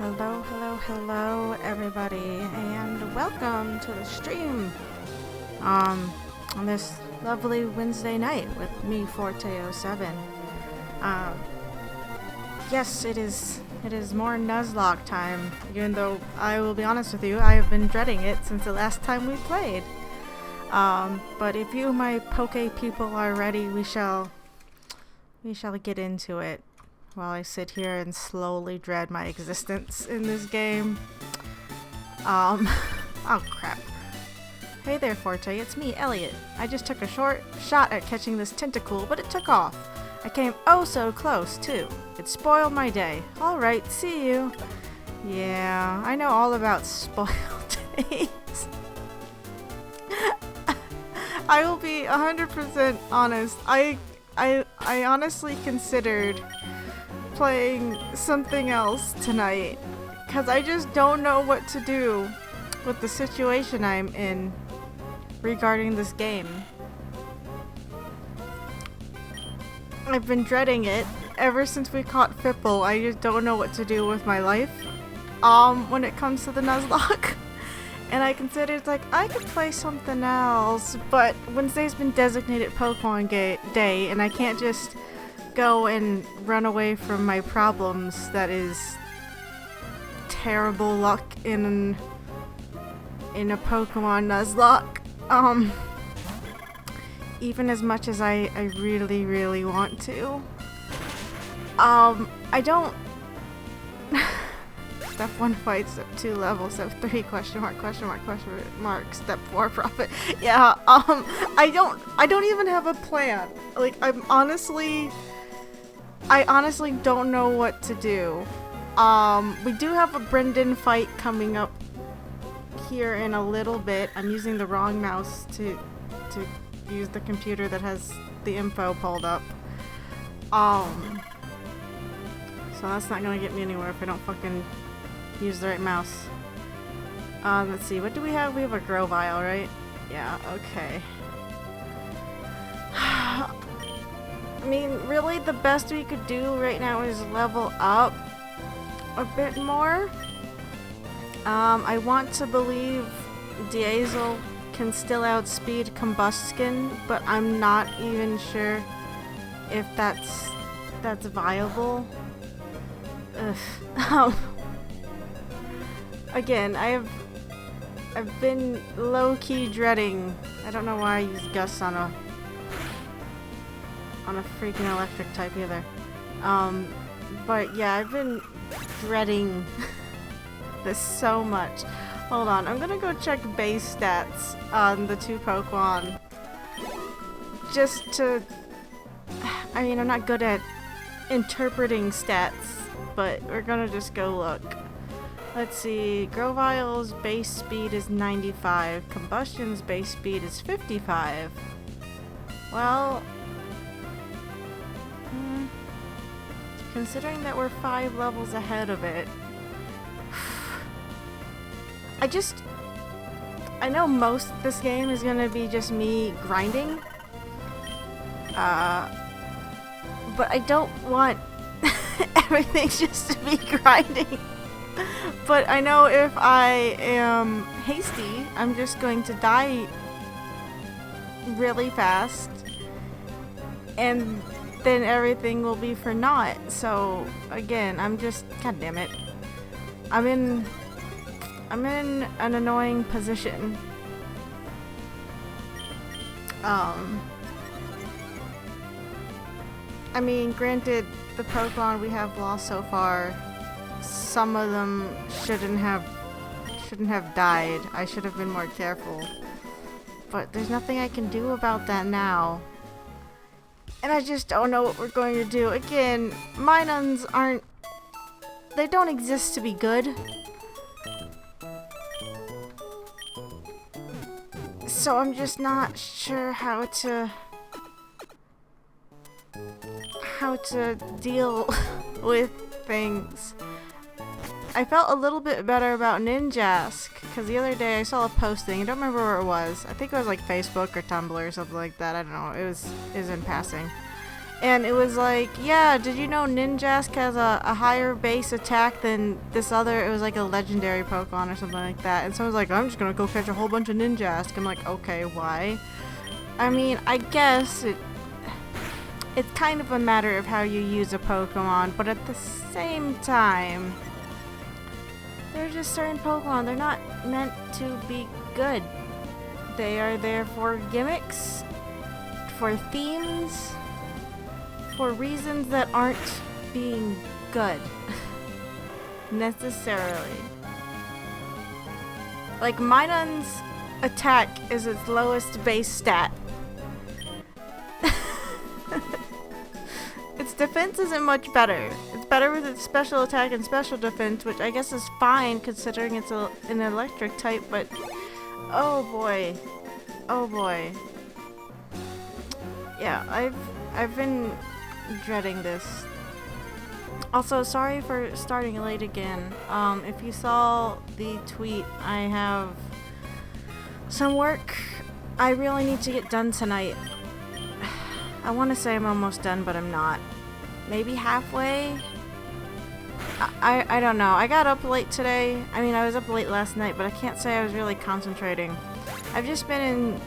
Hello, hello, hello, everybody, and welcome to the stream. On this lovely Wednesday night with me, Forte07. Yes, it is more Nuzlocke time. Even though I will be honest with you, I have been dreading it since the last time we played. But if you, my Poke people, are ready, we shall get into it. While I sit here and slowly dread my existence in this game. Oh crap. Hey there, Forte, it's me, Elliot. I just took a short shot at catching this tentacle, but it took off. I came oh so close, too. It spoiled my day. Alright, see you. Yeah, I know all about spoiled days. I will be 100% honest. I honestly considered playing something else tonight because I just don't know what to do with the situation I'm in regarding this game. I've been dreading it ever since we caught Fipple. I just don't know what to do with my life when it comes to the Nuzlocke. And I considered, like, I could play something else, but Wednesday's been designated Pokemon Day, and I can't just go and run away from my problems. That is terrible luck in a Pokemon Nuzlocke. Even as much as I really, really want to. I don't... Step 1 fight, step 2 level, step 3 question mark, step 4 profit. Yeah, I don't even have a plan. Like, I honestly don't know what to do. We do have a Brendan fight coming up here in a little bit. I'm using the wrong mouse to use the computer that has the info pulled up. So that's not gonna get me anywhere if I don't fucking use the right mouse. Let's see, what do we have? We have a Grovyle, right? Yeah, okay. I mean, really the best we could do right now is level up a bit more. I want to believe Diesel can still outspeed Combustion, but I'm not even sure if that's viable. Ugh. Again, I've been low-key dreading. I don't know why I used Gus on a freaking electric type either. But yeah, I've been dreading this so much. Hold on, I'm gonna go check base stats on the two Pokemon. Just to... I mean, I'm not good at interpreting stats, but we're gonna just go look. Let's see, Grovyle's base speed is 95, Combustion's base speed is 55. Well, considering that we're 5 levels ahead of it, I know most of this game is gonna be just me grinding, but I don't want everything just to be grinding. But I know if I am hasty, I'm just going to die really fast, and then everything will be for naught. So again, I'm just, god damn it, I'm in an annoying position. I mean, granted, the Pokemon we have lost so far, some of them shouldn't have died. I should have been more careful. But there's nothing I can do about that now. And I just don't know what we're going to do. Again, Minons they don't exist to be good. So I'm just not sure how to deal with things. I felt a little bit better about Ninjask, because the other day I saw a posting, I don't remember where it was, I think it was like Facebook or Tumblr or something like that, I don't know, it was in passing. And it was like, yeah, did you know Ninjask has a higher base attack than this other, it was like a legendary Pokemon or something like that. And so I was like, I'm just gonna go catch a whole bunch of Ninjask. I'm like, okay, why? I mean, I guess it's kind of a matter of how you use a Pokemon, but at the same time, there are just certain Pokemon, they're not meant to be good. They are there for gimmicks, for themes, for reasons that aren't being good. Necessarily. Like, Minun's attack is its lowest base stat. Its defense isn't much better. It's better with its special attack and special defense, which I guess is fine considering it's an electric type, but oh boy. Oh boy. Yeah, I've been dreading this. Also, sorry for starting late again. If you saw the tweet, I have some work I really need to get done tonight. I want to say I'm almost done, but I'm not. Maybe halfway? I don't know. I got up late today. I mean, I was up late last night, but I can't say I was really concentrating. I've just been in...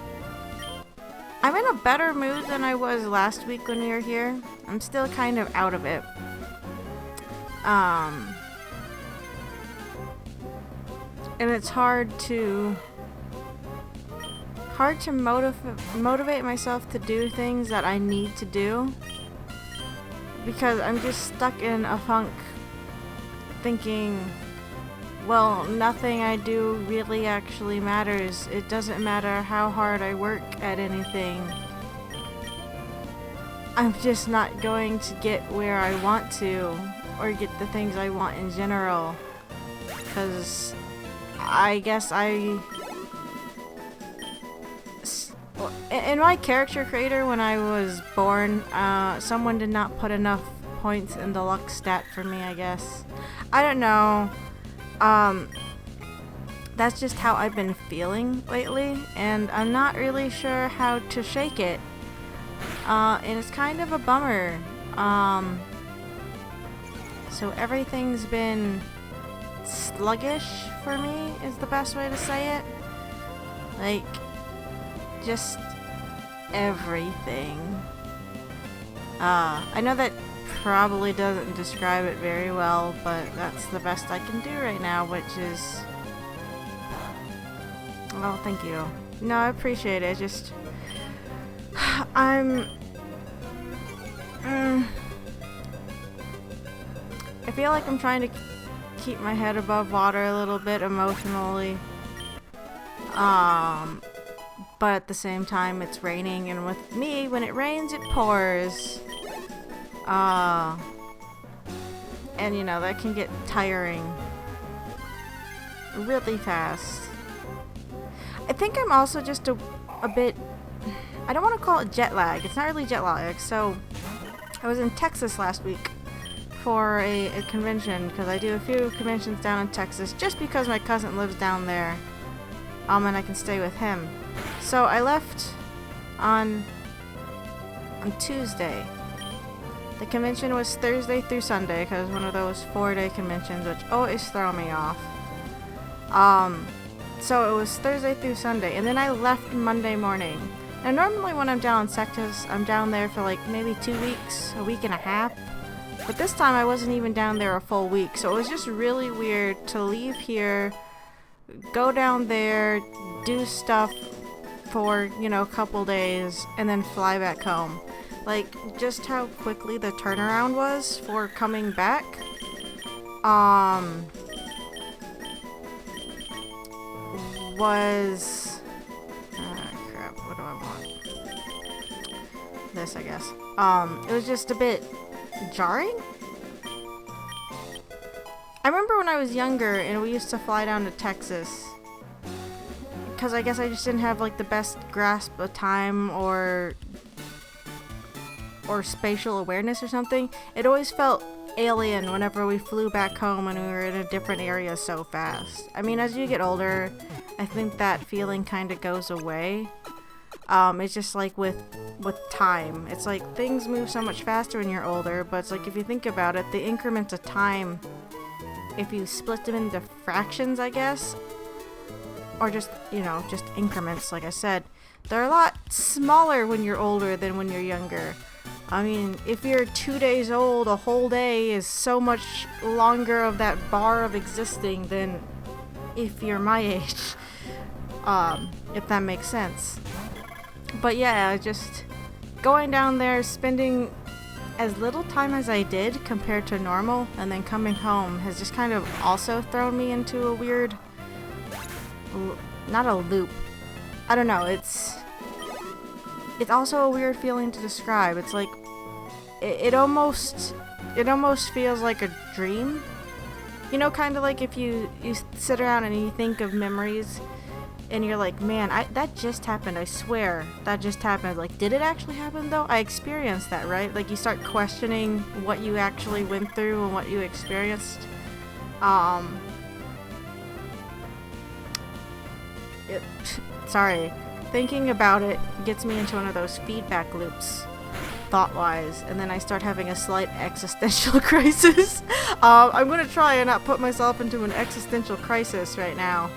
I'm in a better mood than I was last week when we were here. I'm still kind of out of it. And it's hard to motivate myself to do things that I need to do, because I'm just stuck in a funk thinking, well, nothing I do really actually matters. It doesn't matter how hard I work at anything. I'm just not going to get where I want to, or get the things I want in general, because I guess in my character creator when I was born, someone did not put enough points in the luck stat for me, I guess. I don't know. That's just how I've been feeling lately, and I'm not really sure how to shake it. And it's kind of a bummer. So everything's been sluggish for me, is the best way to say it. Like, just everything. I know that probably doesn't describe it very well, but that's the best I can do right now, which is... Oh, thank you. No, I appreciate it. Just... I feel like I'm trying to keep my head above water a little bit emotionally. But at the same time, it's raining, and with me, when it rains, it pours. And you know, that can get tiring really fast. I think I'm also just a bit, I don't want to call it jet lag. It's not really jet lag. So I was in Texas last week for a convention, because I do a few conventions down in Texas just because my cousin lives down there, and I can stay with him. So I left on Tuesday. The convention was Thursday through Sunday, because one of those 4-day conventions, which always throw me off. So it was Thursday through Sunday, and then I left Monday morning. Now normally when I'm down in Texas, I'm down there for like maybe 2 weeks, a week and a half. But this time I wasn't even down there a full week, so it was just really weird to leave here, go down there, do stuff for, you know, a couple days, and then fly back home. Like, just how quickly the turnaround was for coming back. Was... crap, what do I want? This, I guess. It was just a bit jarring? I remember when I was younger and we used to fly down to Texas, because I guess I just didn't have like the best grasp of time or spatial awareness or something. It always felt alien whenever we flew back home and we were in a different area so fast. I mean, as you get older, I think that feeling kind of goes away. It's just like with time. It's like things move so much faster when you're older, but it's like if you think about it, the increments of time, if you split them into fractions, I guess, or just, you know, just increments, like I said, they're a lot smaller when you're older than when you're younger. I mean, if you're 2 days old, a whole day is so much longer of that bar of existing than if you're my age. If that makes sense. But yeah, just going down there, spending as little time as I did compared to normal, and then coming home has just kind of also thrown me into a weird, not a loop. I don't know, it's also a weird feeling to describe. It's like, it almost feels like a dream. You know, kind of like if you sit around and you think of memories, and you're like, man, that just happened, I swear, that just happened. Like, did it actually happen though? I experienced that, right? Like, you start questioning what you actually went through and what you experienced. Sorry. Thinking about it gets me into one of those feedback loops, thought-wise, and then I start having a slight existential crisis. I'm gonna try and not put myself into an existential crisis right now.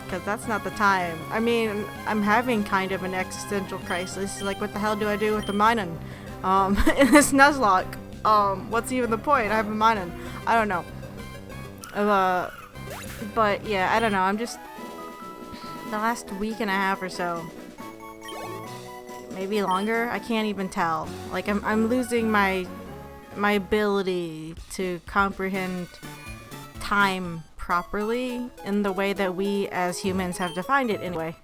Because that's not the time. I mean, I'm having kind of an existential crisis. Like, what the hell do I do with the mining? In this Nuzlocke. What's even the point? I have a mining. I don't know. But yeah, I don't know. I'm just, the last week and a half or so, maybe longer, I can't even tell. Like, I'm losing my ability to comprehend time properly in the way that we as humans have defined it anyway.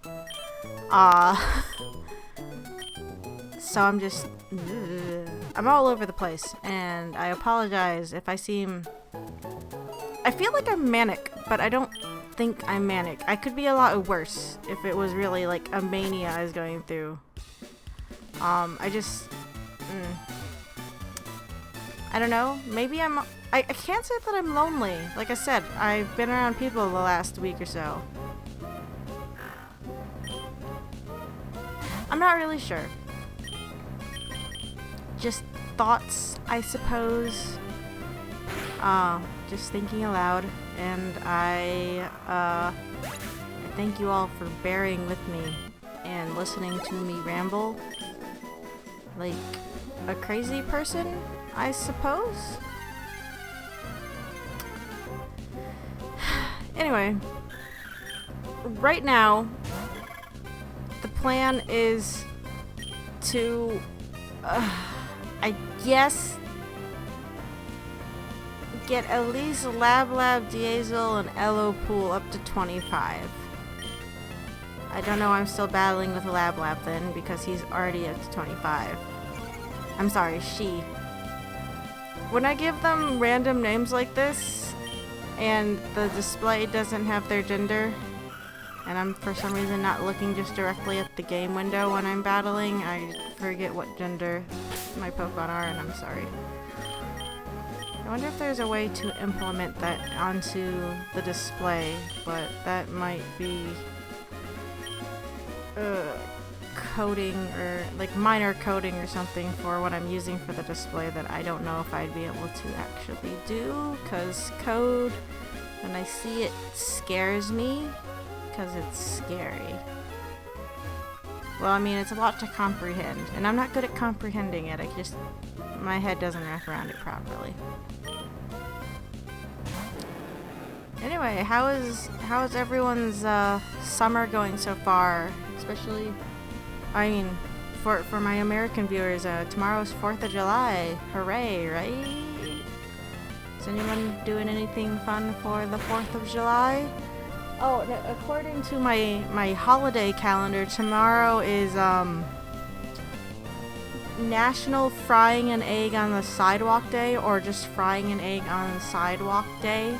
So I'm just, I'm all over the place, and I apologize if I seem, I feel like I'm manic, but I don't think I'm manic. I could be a lot worse if it was really like a mania I was going through. I just, I don't know, maybe I can't say that I'm lonely. Like I said, I've been around people the last week or so. I'm not really sure. Just thoughts, I suppose. Just thinking aloud, and I thank you all for bearing with me and listening to me ramble like a crazy person, I suppose. Anyway, right now, the plan is to, I guess, get at least Lab Diesel and Elo Pool up to 25. I don't know, I'm still battling with Lab then, because he's already up to 25. I'm sorry, she. When I give them random names like this, and the display doesn't have their gender, and I'm for some reason not looking just directly at the game window when I'm battling, I forget what gender my Pokemon are, and I'm sorry. I wonder if there's a way to implement that onto the display, but that might be coding, or like minor coding or something for what I'm using for the display that I don't know if I'd be able to actually do, because code, when I see it, scares me, because it's scary. Well, I mean, it's a lot to comprehend, and I'm not good at comprehending it. My head doesn't wrap around it properly. Anyway, how is everyone's summer going so far? Especially, I mean, for my American viewers, tomorrow's 4th of July. Hooray, right? Is anyone doing anything fun for the 4th of July? Oh, no, according to my holiday calendar, tomorrow is National Frying an Egg on the Sidewalk Day, or just Frying an Egg on the Sidewalk Day.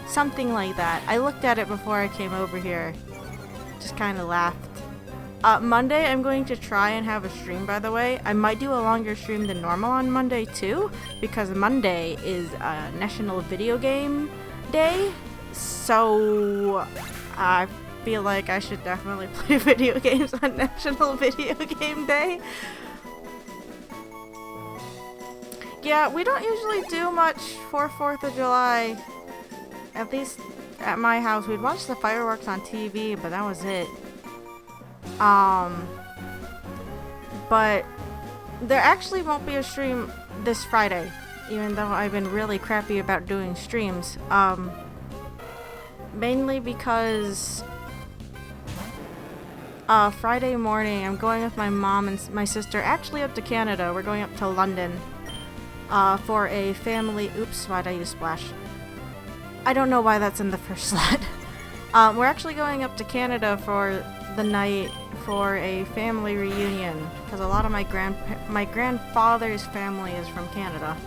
Something like that. I looked at it before I came over here. Just kind of laughed. Monday, I'm going to try and have a stream, by the way. I might do a longer stream than normal on Monday, too, because Monday is National Video Game Day. So, I feel like I should definitely play video games on National Video Game Day. Yeah, we don't usually do much for 4th of July. At least at my house. We'd watch the fireworks on TV, but that was it. But there actually won't be a stream this Friday, even though I've been really crappy about doing streams. Mainly because Friday morning I'm going with my mom and my sister actually up to Canada. We're going up to London for a family... Oops, why'd I use Splash? I don't know why that's in the first slot. We're actually going up to Canada for the night for a family reunion because a lot of my grandfather's family is from Canada.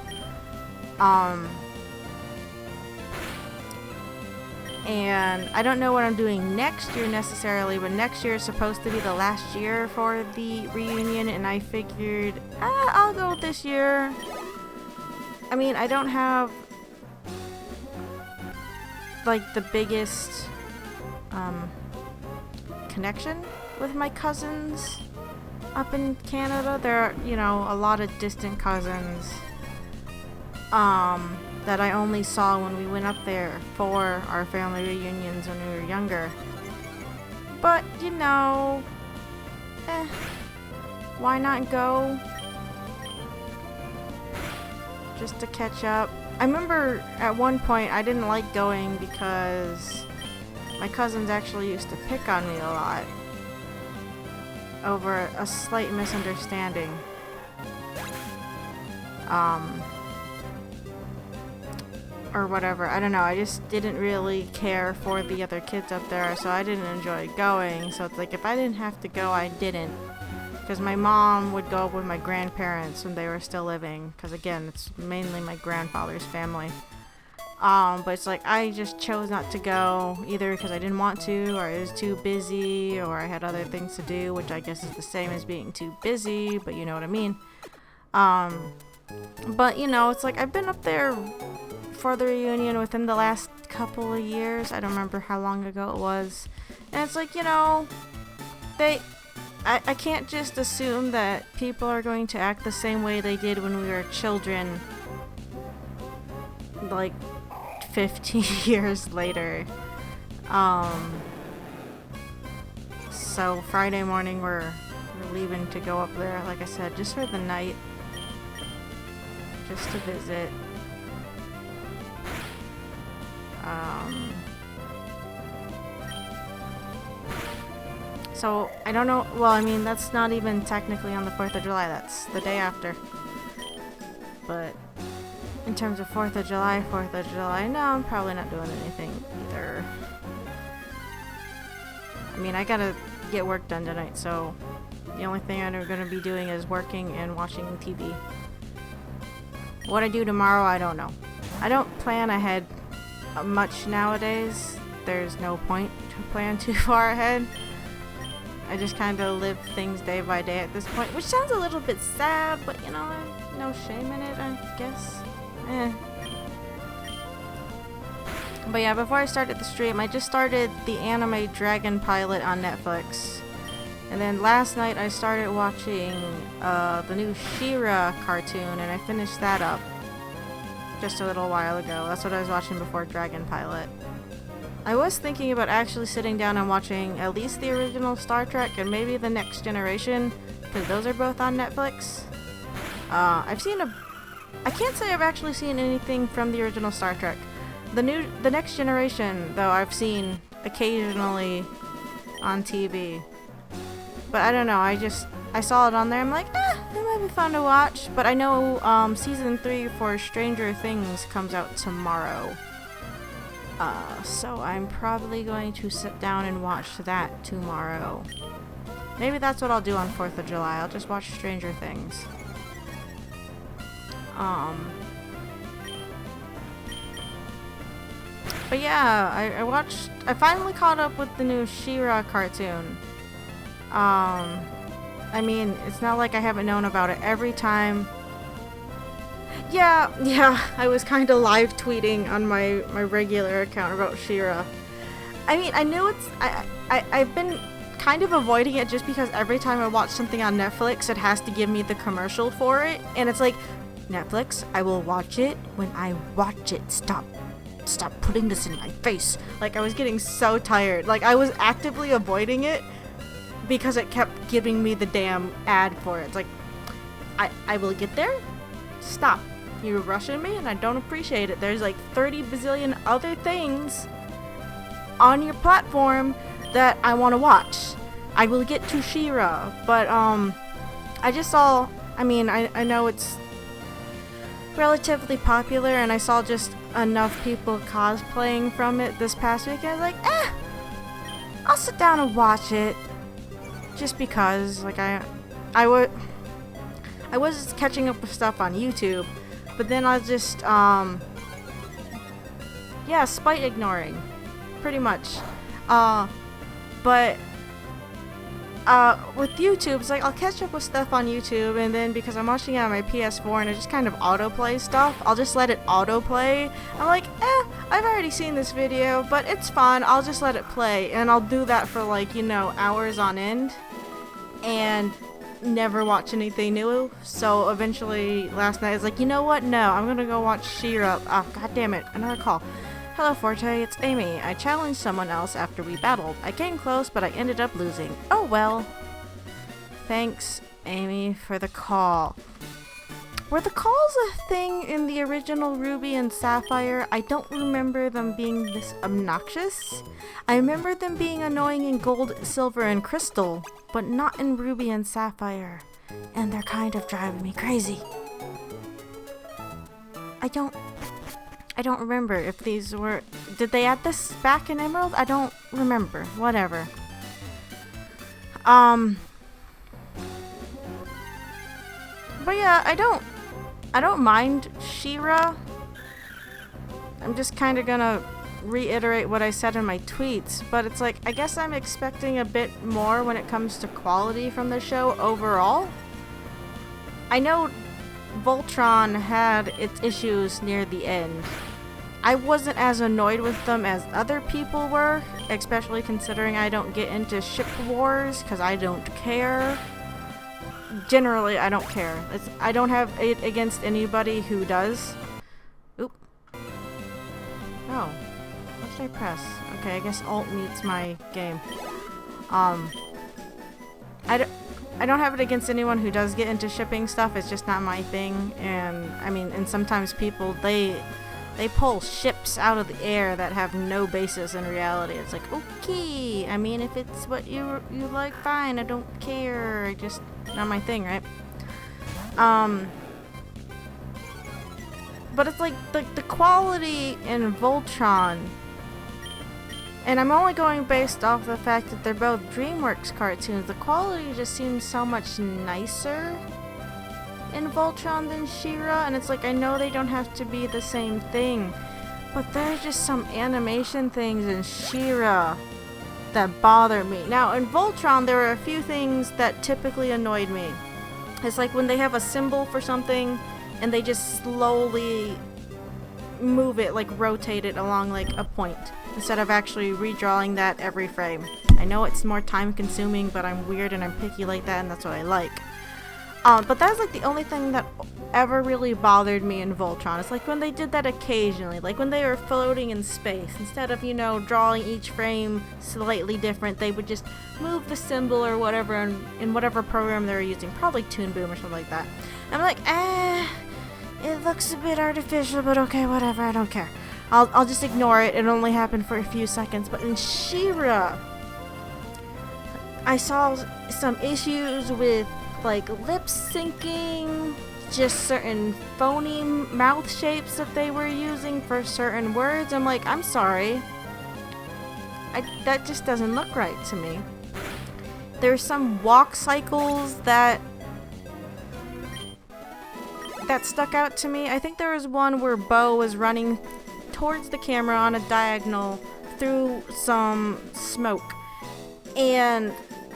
And I don't know what I'm doing next year necessarily, but next year is supposed to be the last year for the reunion, and I figured, I'll go this year. I mean, I don't have like the biggest connection with my cousins up in Canada. There are, you know, a lot of distant cousins that I only saw when we went up there for our family reunions when we were younger. But, you know, why not go? Just to catch up. I remember at one point I didn't like going because my cousins actually used to pick on me a lot over a slight misunderstanding. Or whatever. I don't know. I just didn't really care for the other kids up there, so I didn't enjoy going. So it's like if I didn't have to go, I didn't. Because my mom would go with my grandparents when they were still living. Because again, it's mainly my grandfather's family. But it's like I just chose not to go either because I didn't want to, or I was too busy, or I had other things to do, which I guess is the same as being too busy, but you know what I mean. But you know, it's like I've been up there for the reunion within the last couple of years. I don't remember how long ago it was. And it's like, you know, I can't just assume that people are going to act the same way they did when we were children, like 15 years later. So Friday morning we're leaving to go up there, like I said, just for the night, just to visit. So, I don't know, well, I mean, that's not even technically on the 4th of July, that's the day after. But, in terms of 4th of July, no, I'm probably not doing anything either. I mean, I gotta get work done tonight, so the only thing I'm gonna be doing is working and watching TV. What I do tomorrow, I don't know. I don't plan ahead much nowadays. There's no point to plan too far ahead. I just kind of live things day by day at this point, which sounds a little bit sad, but you know, no shame in it, I guess. But yeah, before I started the stream, I just started the anime Dragon Pilot on Netflix. And then last night I started watching the new She-Ra cartoon, and I finished that up just a little while ago. That's what I was watching before Dragon Pilot. I was thinking about actually sitting down and watching at least the original Star Trek and maybe the Next Generation, because those are both on Netflix. I've seen I can't say I've actually seen anything from the original Star Trek. The Next Generation, though, I've seen occasionally on TV. But I don't know, I saw it on there, I'm like, it might be fun to watch. But I know season 3 for Stranger Things comes out tomorrow. So I'm probably going to sit down and watch that tomorrow. Maybe that's what I'll do on 4th of July. I'll just watch Stranger Things. But yeah, I finally caught up with the new She-Ra cartoon. I mean, it's not like I haven't known about it every time. Yeah, I was kind of live tweeting on my regular account about She-Ra. I mean, I knew I've been kind of avoiding it just because every time I watch something on Netflix, it has to give me the commercial for it. And it's like, Netflix, I will watch it when I watch it. Stop putting this in my face. Like, I was getting so tired. Like, I was actively avoiding it because it kept giving me the damn ad for it. It's like, I will get there. Stop. You're rushing me and I don't appreciate it. There's like 30 bazillion other things on your platform that I want to watch. I will get to She-Ra, but I just saw, I mean, I know it's relatively popular and I saw just enough people cosplaying from it this past week. I was like, I'll sit down and watch it just because, like, I was catching up with stuff on YouTube, but then I was just yeah, spite ignoring pretty much. But with YouTube, it's like I'll catch up with stuff on YouTube, and then because I'm watching it on my PS4 and it just kind of autoplay stuff, I'll just let it autoplay. I'm like, I've already seen this video, but it's fun. I'll just let it play, and I'll do that for like, you know, hours on end, and never watch anything new. So eventually, last night I was like, you know what? No, I'm gonna go watch She-Ra. Oh, god damn it! Another call. Hello Forte, it's Amy. I challenged someone else after we battled. I came close, but I ended up losing. Oh well. Thanks, Amy, for the call. Were the calls a thing in the original Ruby and Sapphire? I don't remember them being this obnoxious. I remember them being annoying in Gold, Silver, and Crystal, but not in Ruby and Sapphire. And they're kind of driving me crazy. I don't remember if these were... Did they add this back in Emerald? I don't remember. Whatever. But yeah, I don't mind She-Ra. I'm just kind of gonna reiterate what I said in my tweets, but it's like, I guess I'm expecting a bit more when it comes to quality from the show overall. I know Voltron had its issues near the end. I wasn't as annoyed with them as other people were, especially considering I don't get into ship wars, because I don't care. Generally, I don't care. I don't have it against anybody who does. Oop. Oh. What should I press? Okay, I guess Alt mutes my game. I don't have it against anyone who does get into shipping stuff. It's just not my thing. And, I mean, and sometimes people, they pull ships out of the air that have no basis in reality. It's like, okay, I mean, if it's what you like, fine, I don't care. Just not my thing, right? But it's like the quality in Voltron, and I'm only going based off the fact that they're both DreamWorks cartoons. The quality just seems so much nicer in Voltron than She-Ra, and it's like, I know they don't have to be the same thing, but there's just some animation things in She-Ra that bother me. Now, in Voltron, there are a few things that typically annoyed me. It's like when they have a symbol for something, and they just slowly move it, like rotate it along like a point, instead of actually redrawing that every frame. I know it's more time consuming, but I'm weird and I'm picky like that, and that's what I like. But that's like the only thing that ever really bothered me in Voltron. It's like when they did that occasionally, like when they were floating in space, instead of, you know, drawing each frame slightly different, they would just move the symbol or whatever in whatever program they were using, probably Toon Boom or something like that. I'm like, it looks a bit artificial, but okay, whatever, I don't care. I'll just ignore it. It only happened for a few seconds. But in She-Ra, I saw some issues with like lip syncing, just certain phoneme mouth shapes that they were using for certain words. I'm like, I'm sorry, that just doesn't look right to me. There's some walk cycles that stuck out to me. I think there was one where Bo was running towards the camera on a diagonal through some smoke, and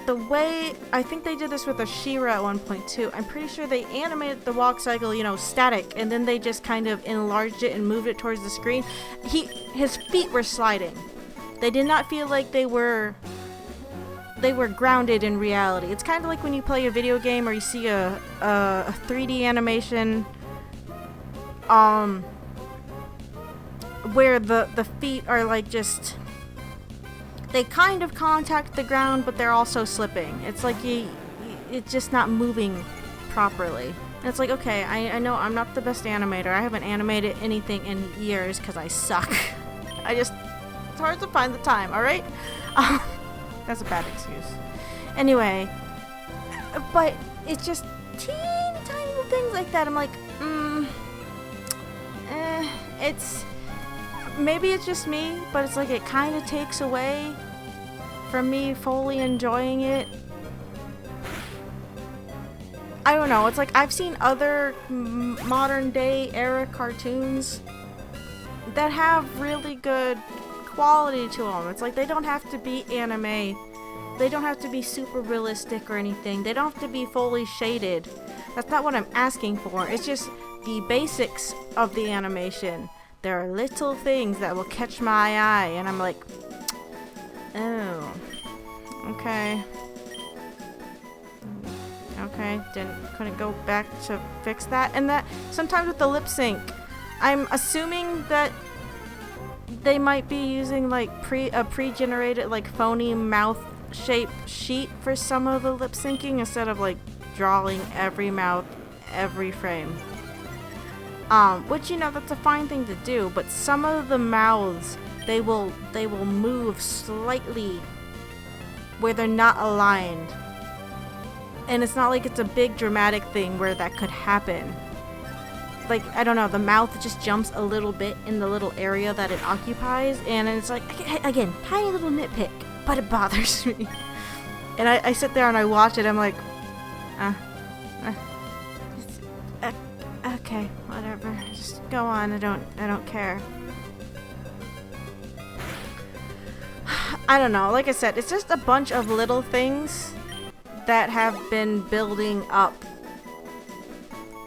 the way, I think they did this with a She-Ra at one point too. I'm pretty sure they animated the walk cycle, you know, static, and then they just kind of enlarged it and moved it towards the screen. His feet were sliding. They did not feel like they were grounded in reality. It's kind of like when you play a video game or you see a 3D animation where the feet are like just, they kind of contact the ground, but they're also slipping. It's like it's just not moving properly. And it's like, okay, I know I'm not the best animator. I haven't animated anything in years because I suck. It's hard to find the time, alright? That's a bad excuse. Anyway, but it's just teeny tiny little things like that. I'm like, it's, maybe it's just me, but it's like it kind of takes away from me fully enjoying it. I don't know, it's like I've seen other modern day era cartoons that have really good quality to them. It's like they don't have to be anime. They don't have to be super realistic or anything. They don't have to be fully shaded. That's not what I'm asking for. It's just the basics of the animation. There are little things that will catch my eye and I'm like, oh, okay. Okay, couldn't go back to fix that. And that sometimes with the lip sync, I'm assuming that they might be using like a pre-generated like phony mouth shape sheet for some of the lip syncing instead of like drawing every mouth every frame. Which, you know, that's a fine thing to do, but some of the mouths they will move slightly where they're not aligned. And it's not like it's a big dramatic thing where that could happen. Like, I don't know, the mouth just jumps a little bit in the little area that it occupies, and it's like, again, tiny little nitpick, but it bothers me. And I sit there and I watch it, I'm like, okay, whatever, just go on, I don't care. I don't know, like I said, it's just a bunch of little things that have been building up.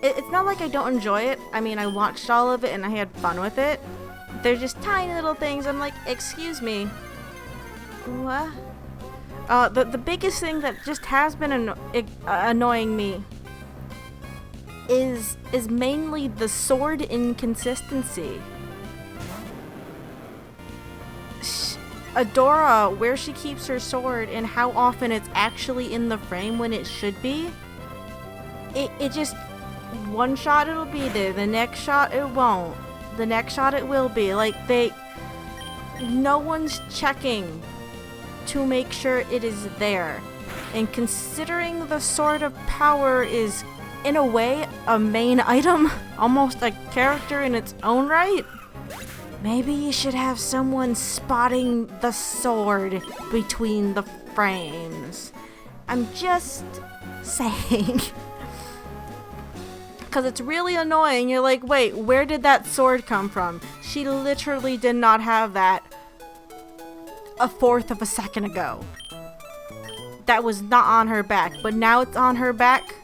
It's not like I don't enjoy it. I mean, I watched all of it and I had fun with it. They're just tiny little things. I'm like, excuse me. What? The biggest thing that just has been annoying me is mainly the sword inconsistency. Adora, where she keeps her sword and how often it's actually in the frame when it should be, it just, one shot it'll be there, the next shot it won't, the next shot it will be. Like, no one's checking to make sure it is there. And considering the Sword of Power is, in a way, a main item, almost a character in its own right, maybe you should have someone spotting the sword between the frames. I'm just saying. Because it's really annoying. You're like, wait, where did that sword come from? She literally did not have that a fourth of a second ago. That was not on her back, but now it's on her back.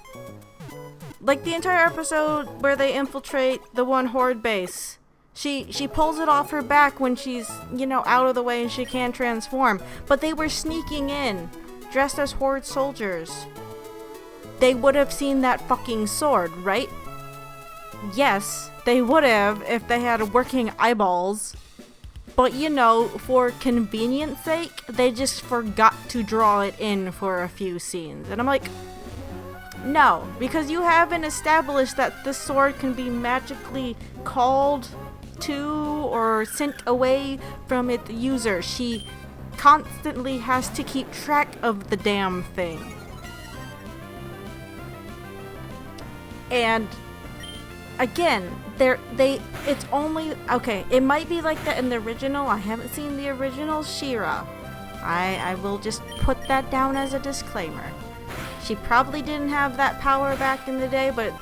Like the entire episode where they infiltrate the one Horde base. She pulls it off her back when she's, you know, out of the way and she can't transform. But they were sneaking in, dressed as Horde soldiers. They would have seen that fucking sword, right? Yes, they would have if they had working eyeballs. But, you know, for convenience sake, they just forgot to draw it in for a few scenes. And I'm like, no, because you haven't established that this sword can be magically called to or sent away from its user. She constantly has to keep track of the damn thing. And again, it's only, okay, it might be like that in the original. I haven't seen the original She-Ra. I will just put that down as a disclaimer. She probably didn't have that power back in the day, but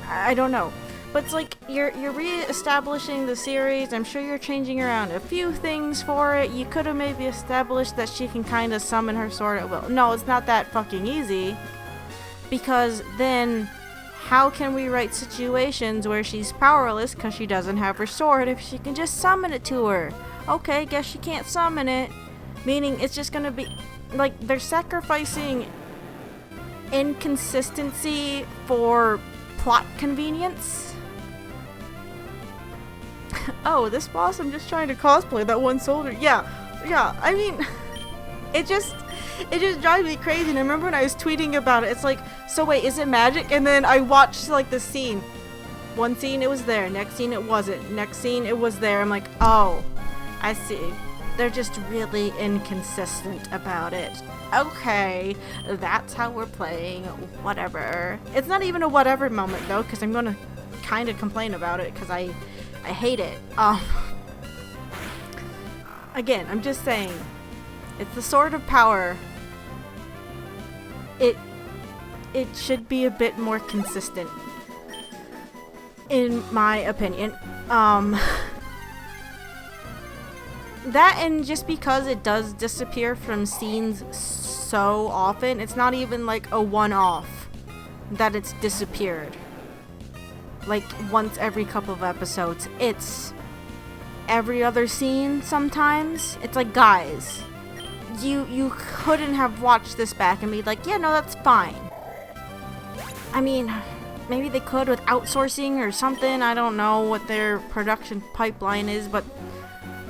I don't know. But it's like, you're re-establishing the series. I'm sure you're changing around a few things for it. You could have maybe established that she can kind of summon her sword at will. No, it's not that fucking easy. Because then, how can we write situations where she's powerless because she doesn't have her sword if she can just summon it to her? okay, guess she can't summon it. Meaning it's just gonna be, like, they're sacrificing inconsistency for plot convenience. Oh, this boss, I'm just trying to cosplay that one soldier. Yeah, I mean, it just drives me crazy. And I remember when I was tweeting about it, it's like, so wait, is it magic? And then I watched, like, the scene. One scene it was there, next scene it wasn't, next scene it was there. I'm like, oh, I see. They're just really inconsistent about it. Okay, that's how we're playing, whatever. It's not even a whatever moment though, because I'm gonna kind of complain about it because I hate it. Again, I'm just saying, it's the Sword of Power. It should be a bit more consistent, in my opinion. That, and just because it does disappear from scenes so often, it's not even like a one-off that it's disappeared. Like once every couple of episodes. It's every other scene sometimes. It's like, guys, you couldn't have watched this back and be like, yeah, no, that's fine. I mean, maybe they could with outsourcing or something. I don't know what their production pipeline is, but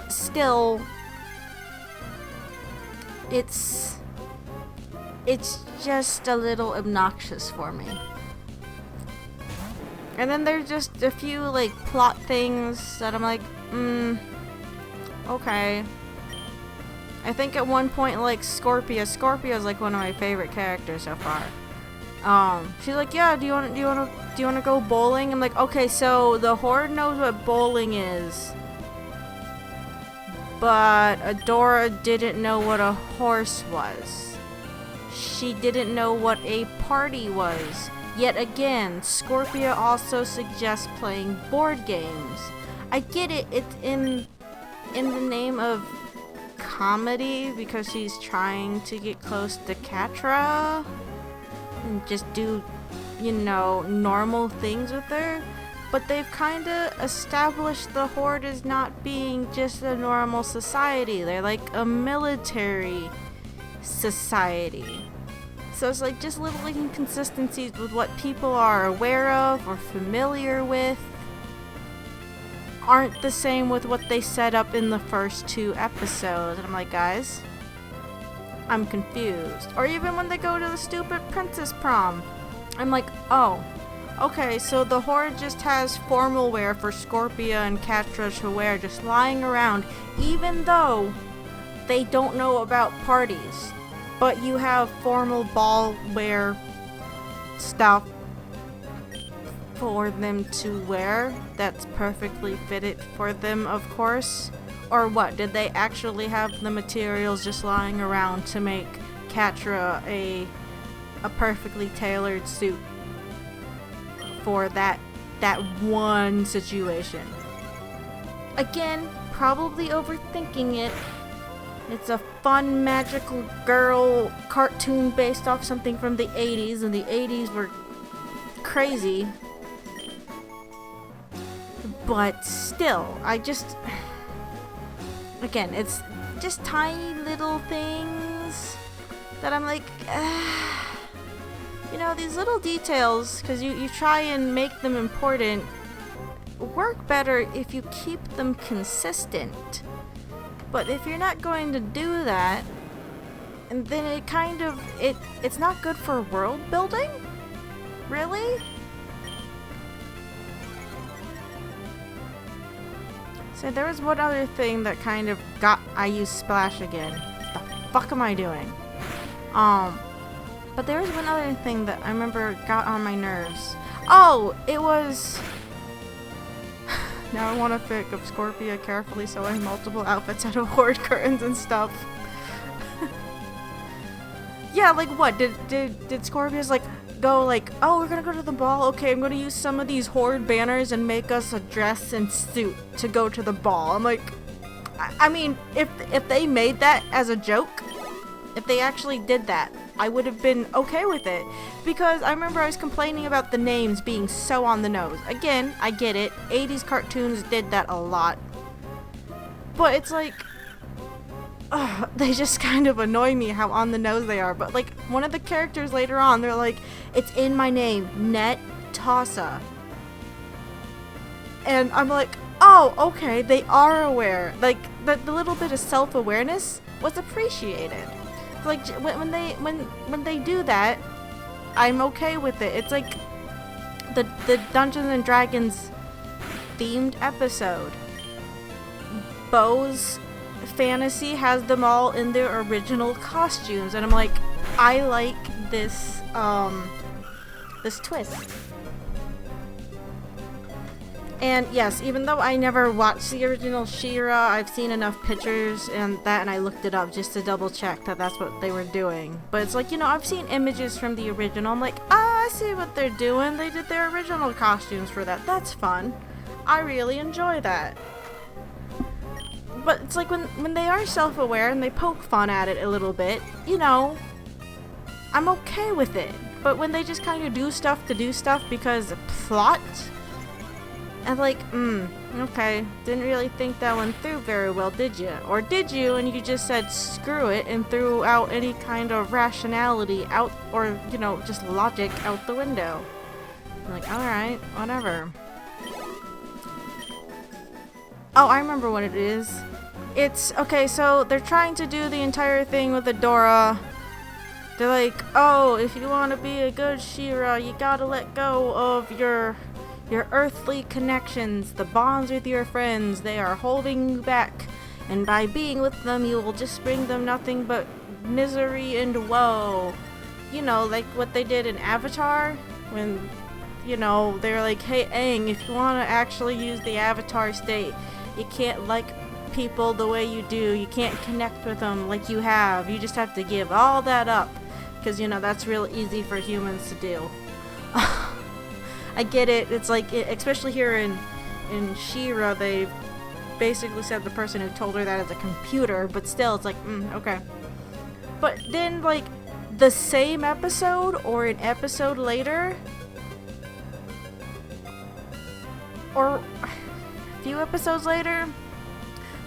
still, it's just a little obnoxious for me. And then there's just a few like plot things that I'm like, okay. I think at one point, like, Scorpia's like one of my favorite characters so far. She's like, yeah, do you want to go bowling? I'm like, okay, so the Horde knows what bowling is, but Adora didn't know what a horse was. She didn't know what a party was. Yet again, Scorpia also suggests playing board games. I get it, it's in the name of comedy because she's trying to get close to Catra and just do, you know, normal things with her. But they've kind of established the Horde as not being just a normal society. They're like a military society. So it's like just little inconsistencies with what people are aware of or familiar with aren't the same with what they set up in the first 2 episodes. And I'm like, guys, I'm confused. Or even when they go to the stupid princess prom, I'm like, oh, okay, so the Horde just has formal wear for Scorpia and Catra to wear just lying around, even though they don't know about parties. But you have formal ball wear stuff for them to wear that's perfectly fitted for them, of course. Or what? Did they actually have the materials just lying around to make Catra a perfectly tailored suit for that one situation? Again, probably overthinking it. It's a fun magical girl cartoon based off something from the 80s, and the 80s were crazy. But still, again, it's just tiny little things that I'm like, you know, these little details, because you try and make them important, work better if you keep them consistent. But if you're not going to do that, and then it kind of, it's not good for world building? Really? So there was one other thing that kind of I used Splash again. What the fuck am I doing? But there was one other thing that I remember got on my nerves. Oh, it was... Now I want to pick up Scorpia carefully sewing multiple outfits out of Horde curtains and stuff. Yeah, like what? Did Scorpia's like go like, oh, we're gonna go to the ball? Okay, I'm gonna use some of these Horde banners and make us a dress and suit to go to the ball. I'm like, I mean, if they made that as a joke, if they actually did that, I would have been okay with it. Because I remember I was complaining about the names being so on the nose. Again, I get it. 80s cartoons did that a lot. But it's like, they just kind of annoy me how on the nose they are. But like one of the characters later on, they're like, it's in my name, Net Tossa. And I'm like, oh, okay, they are aware. Like the little bit of self-awareness was appreciated. Like when they do that, I'm okay with it. It's like the Dungeons and Dragons themed episode. Bo's fantasy has them all in their original costumes, and I'm like, I like this this twist. And yes, even though I never watched the original She-Ra, I've seen enough pictures and I looked it up just to double check that that's what they were doing. But it's like, you know, I've seen images from the original. I'm like, I see what they're doing. They did their original costumes for that. That's fun. I really enjoy that. But it's like when they are self-aware and they poke fun at it a little bit, you know, I'm okay with it. But when they just kind of do stuff to do stuff because of plot, I'm like, okay, didn't really think that one through very well, did you? Or did you, and you just said screw it and threw out any kind of rationality out, or, you know, just logic out the window. I'm like, alright, whatever. Oh, I remember what it is. It's, okay, so they're trying to do the entire thing with Adora. They're like, oh, if you want to be a good She-Ra, you gotta let go of your earthly connections, the bonds with your friends. They are holding you back, and by being with them you will just bring them nothing but misery and woe. You know, like what they did in Avatar, when, you know, they're like, hey Aang, if you want to actually use the Avatar state, you can't like people the way you do, you can't connect with them like you have, you just have to give all that up, because, you know, that's real easy for humans to do. I get it. It's like, especially here in She-Ra, they basically said the person who told her that is a computer, but still, it's like, okay. But then, like, the same episode, or an episode later, or a few episodes later,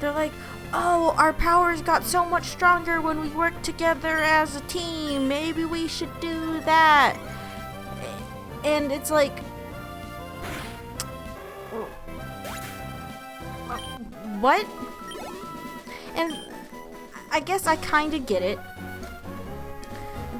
they're like, oh, our powers got so much stronger when we worked together as a team. Maybe we should do that. And it's like, what? And I guess I kind of get it.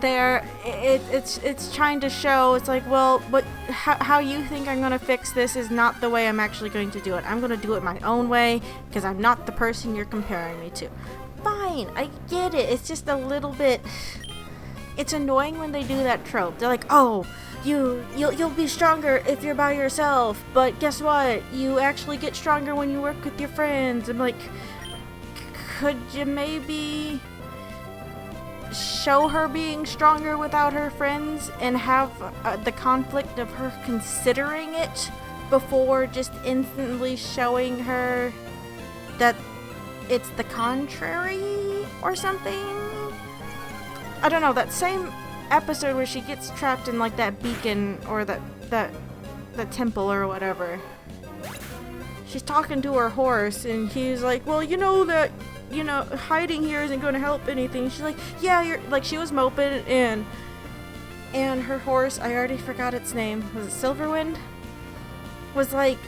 It's trying to show, it's like, well, but how you think I'm gonna fix this is not the way I'm actually going to do it. I'm gonna do it my own way, because I'm not the person you're comparing me to. Fine, I get it. It's just a little bit, it's annoying when they do that trope. They're like, oh, you'll be stronger if you're by yourself, but guess what? You actually get stronger when you work with your friends. I'm like, could you maybe show her being stronger without her friends and have the conflict of her considering it before just instantly showing her that it's the contrary or something? I don't know, that same episode where she gets trapped in like that beacon or that temple or whatever. She's talking to her horse and he's like, well, you know that, you know, hiding here isn't going to help anything. She's like, yeah, you're like, she was moping and her horse, I already forgot its name, was it Silverwind? Was like,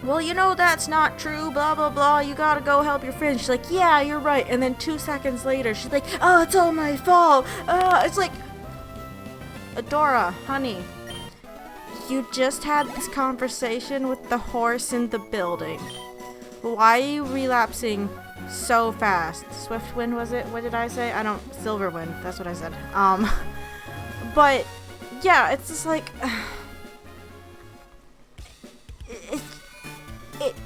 well, you know, that's not true, blah blah blah, you gotta go help your friends. She's like, yeah, you're right. And then 2 seconds later she's like, oh, it's all my fault. It's like, Adora, honey, you just had this conversation with the horse in the building. Why are you relapsing so fast? Swiftwind, was it? What did I say? Silverwind, that's what I said. But yeah, it's just like,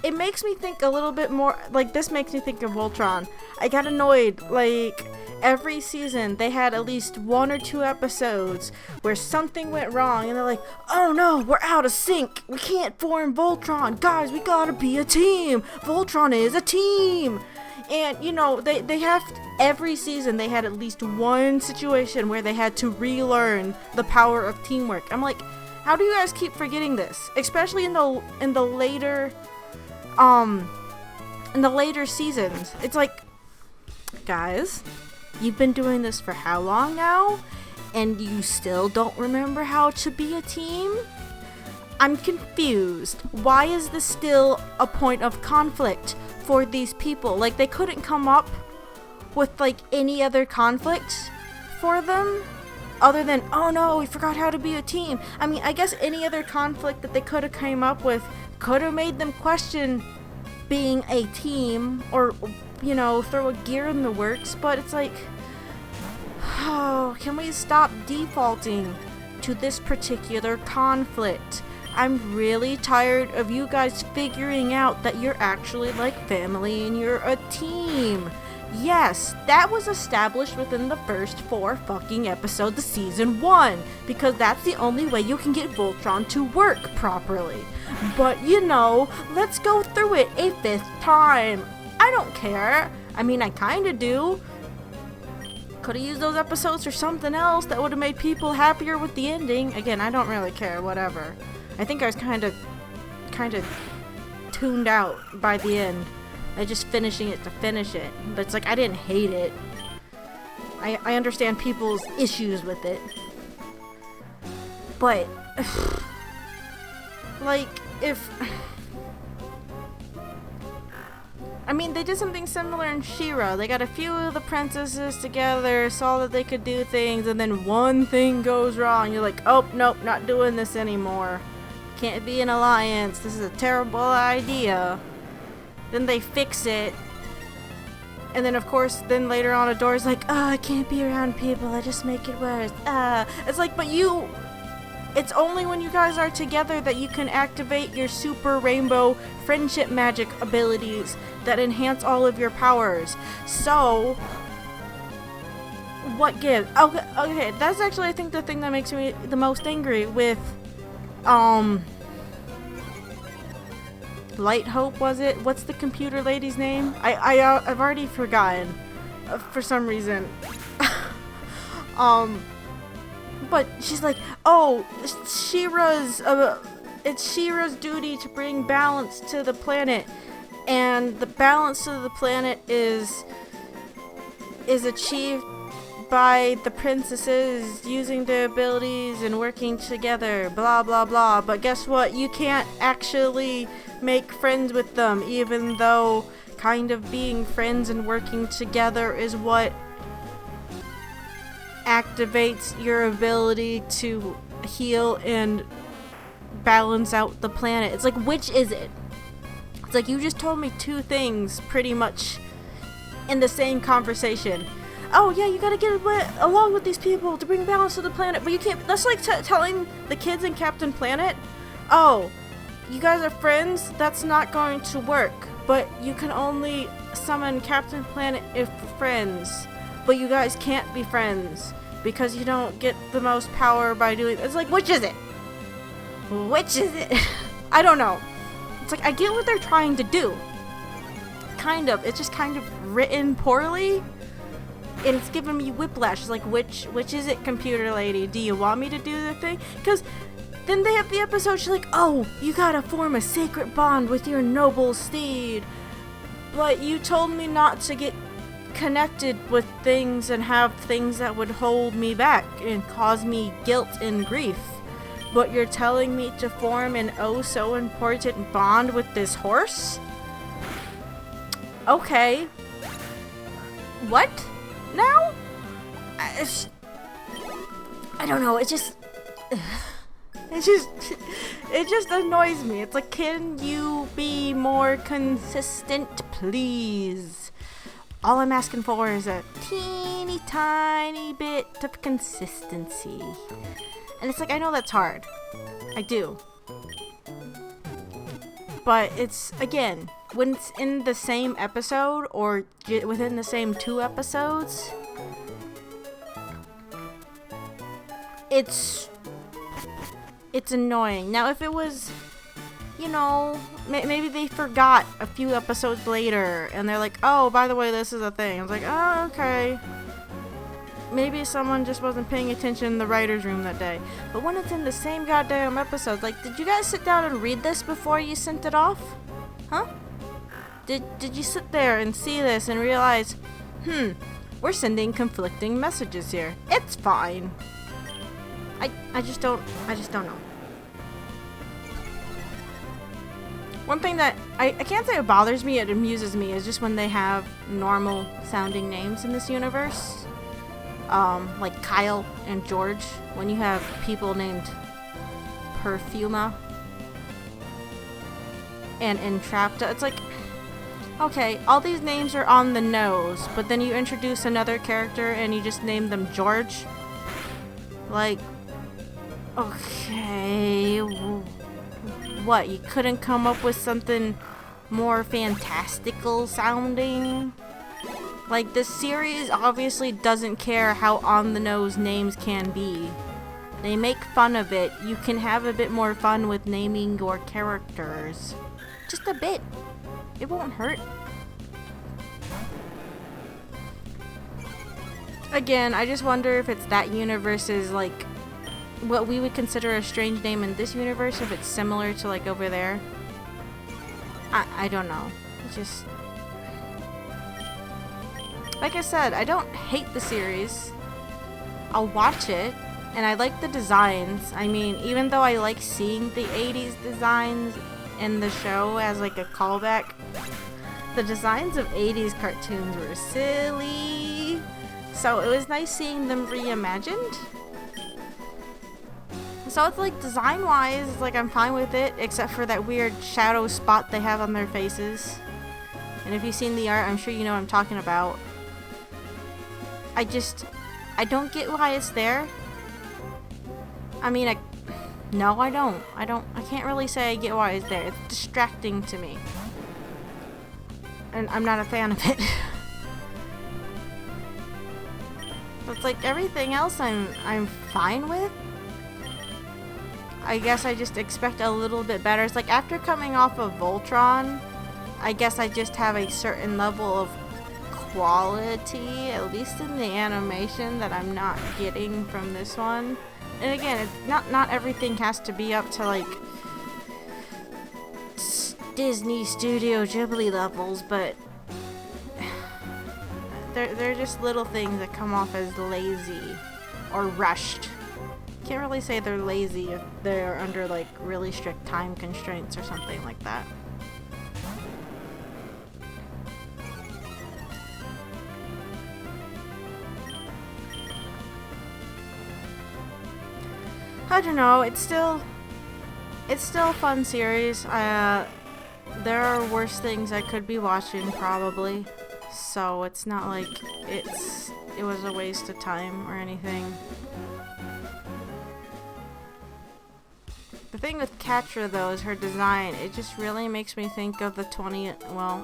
it makes me think a little bit more, like, this makes me think of Voltron. I got annoyed, like, every season they had at least 1 or 2 episodes where something went wrong and they're like, oh no, we're out of sync, we can't form Voltron, guys, we gotta be a team, Voltron is a team. And, you know, they have, every season they had at least one situation where they had to relearn the power of teamwork. I'm like, how do you guys keep forgetting this? Especially in the later in the later seasons. It's like, guys, you've been doing this for how long now? And you still don't remember how to be a team? I'm confused. Why is this still a point of conflict for these people? Like, they couldn't come up with, like, any other conflict for them other than, oh no, we forgot how to be a team. I mean, I guess any other conflict that they could have came up with could have made them question being a team or, you know, throw a gear in the works, but it's like, oh, can we stop defaulting to this particular conflict? I'm really tired of you guys figuring out that you're actually like family and you're a team. Yes, that was established within the first 4 fucking episodes of season 1, because that's the only way you can get Voltron to work properly. But you know, let's go through it a 5th time. I don't care. I mean, I kinda do. Could have used those episodes for something else that would have made people happier with the ending. Again, I don't really care, whatever. I think I was kind of tuned out by the end. I just finishing it to finish it. But it's like, I didn't hate it. I understand people's issues with it. But, like, if... I mean, they did something similar in She-Ra. They got a few of the princesses together, saw that they could do things, and then one thing goes wrong. You're like, oh, nope, not doing this anymore. Can't be an alliance. This is a terrible idea. Then they fix it. And then, of course, then later on, Adora's like, oh, I can't be around people. I just make it worse. It's like, but you... It's only when you guys are together that you can activate your super rainbow friendship magic abilities that enhance all of your powers. So, what gives? Okay, that's actually, I think, the thing that makes me the most angry with, Light Hope, was it? What's the computer lady's name? I've already forgotten, for some reason. But she's like, oh, it's She-Ra's duty to bring balance to the planet, and the balance of the planet is achieved by the princesses using their abilities and working together, blah blah blah. But guess what? You can't actually make friends with them, even though kind of being friends and working together is what activates your ability to heal and balance out the planet. It's like, which is it? It's like, you just told me 2 things pretty much in the same conversation. Oh yeah, you gotta get along with these people to bring balance to the planet, but you can't. That's like telling the kids in Captain Planet, oh, you guys are friends, that's not going to work, but you can only summon Captain Planet if friends. But you guys can't be friends because you don't get the most power by doing. It's like, which is it? Which is it? I don't know. It's like, I get what they're trying to do. Kind of. It's just kind of written poorly, and it's giving me whiplash. It's like, which is it, computer lady? Do you want me to do the thing? Because then they have the episode. She's like, oh, you gotta form a sacred bond with your noble steed. But you told me not to get connected with things and have things that would hold me back and cause me guilt and grief. But you're telling me to form an oh so important bond with this horse? Okay. What? Now? I don't know, it just annoys me. It's like, can you be more consistent, please? All I'm asking for is a teeny tiny bit of consistency. And it's like, I know that's hard. I do. But it's, again, when it's in the same episode or within the same 2 episodes, it's annoying. Now, if it was, you know, maybe they forgot a few episodes later and they're like, oh, by the way, this is a thing. I was like, oh, okay. Maybe someone just wasn't paying attention in the writer's room that day. But when it's in the same goddamn episode, like, did you guys sit down and read this before you sent it off? Huh? Did you sit there and see this and realize, we're sending conflicting messages here. It's fine. I just don't know. One thing that I can't say it bothers me, it amuses me, is just when they have normal sounding names in this universe. Like Kyle and George. When you have people named Perfuma and Entrapta, it's like, okay, all these names are on the nose, but then you introduce another character and you just name them George. Like, okay, what, you couldn't come up with something more fantastical sounding? Like, this series obviously doesn't care how on the nose names can be. They make fun of it. You can have a bit more fun with naming your characters. Just a bit. It won't hurt. Again, I just wonder if it's that universe's, like, what we would consider a strange name in this universe, if it's similar to, like, over there. I don't know. It's just... Like I said, I don't hate the series. I'll watch it, and I like the designs. I mean, even though I like seeing the 80s designs in the show as, like, a callback, the designs of 80s cartoons were silly. So it was nice seeing them reimagined. So it's like, design-wise, like, I'm fine with it, except for that weird shadow spot they have on their faces. And if you've seen the art, I'm sure you know what I'm talking about. I don't get why it's there. I mean, no, I don't. I can't really say I get why it's there. It's distracting to me. And I'm not a fan of it. It's like, everything else I'm fine with. I guess I just expect a little bit better. It's like, after coming off of Voltron, I guess I just have a certain level of quality, at least in the animation, that I'm not getting from this one. And again, it's not everything has to be up to, like, Disney Studio Ghibli levels, but they're just little things that come off as lazy or rushed. Can't really say they're lazy if they're under, like, really strict time constraints or something like that. I don't know, it's still a fun series. There are worse things I could be watching, probably. So it's not like it was a waste of time or anything. The thing with Catra, though, is her design. It just really makes me think of it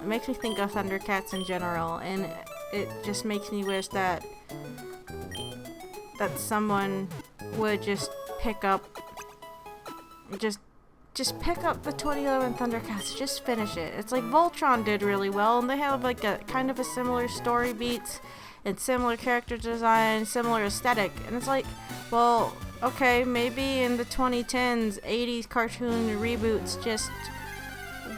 makes me think of Thundercats in general, and it just makes me wish that someone would just pick up pick up the 2011 Thundercats. Just finish it. It's like Voltron did really well, and they have, like, a kind of a similar story beats and similar character design, similar aesthetic, and it's like, well, okay, maybe in the 2010s, 80s cartoon reboots just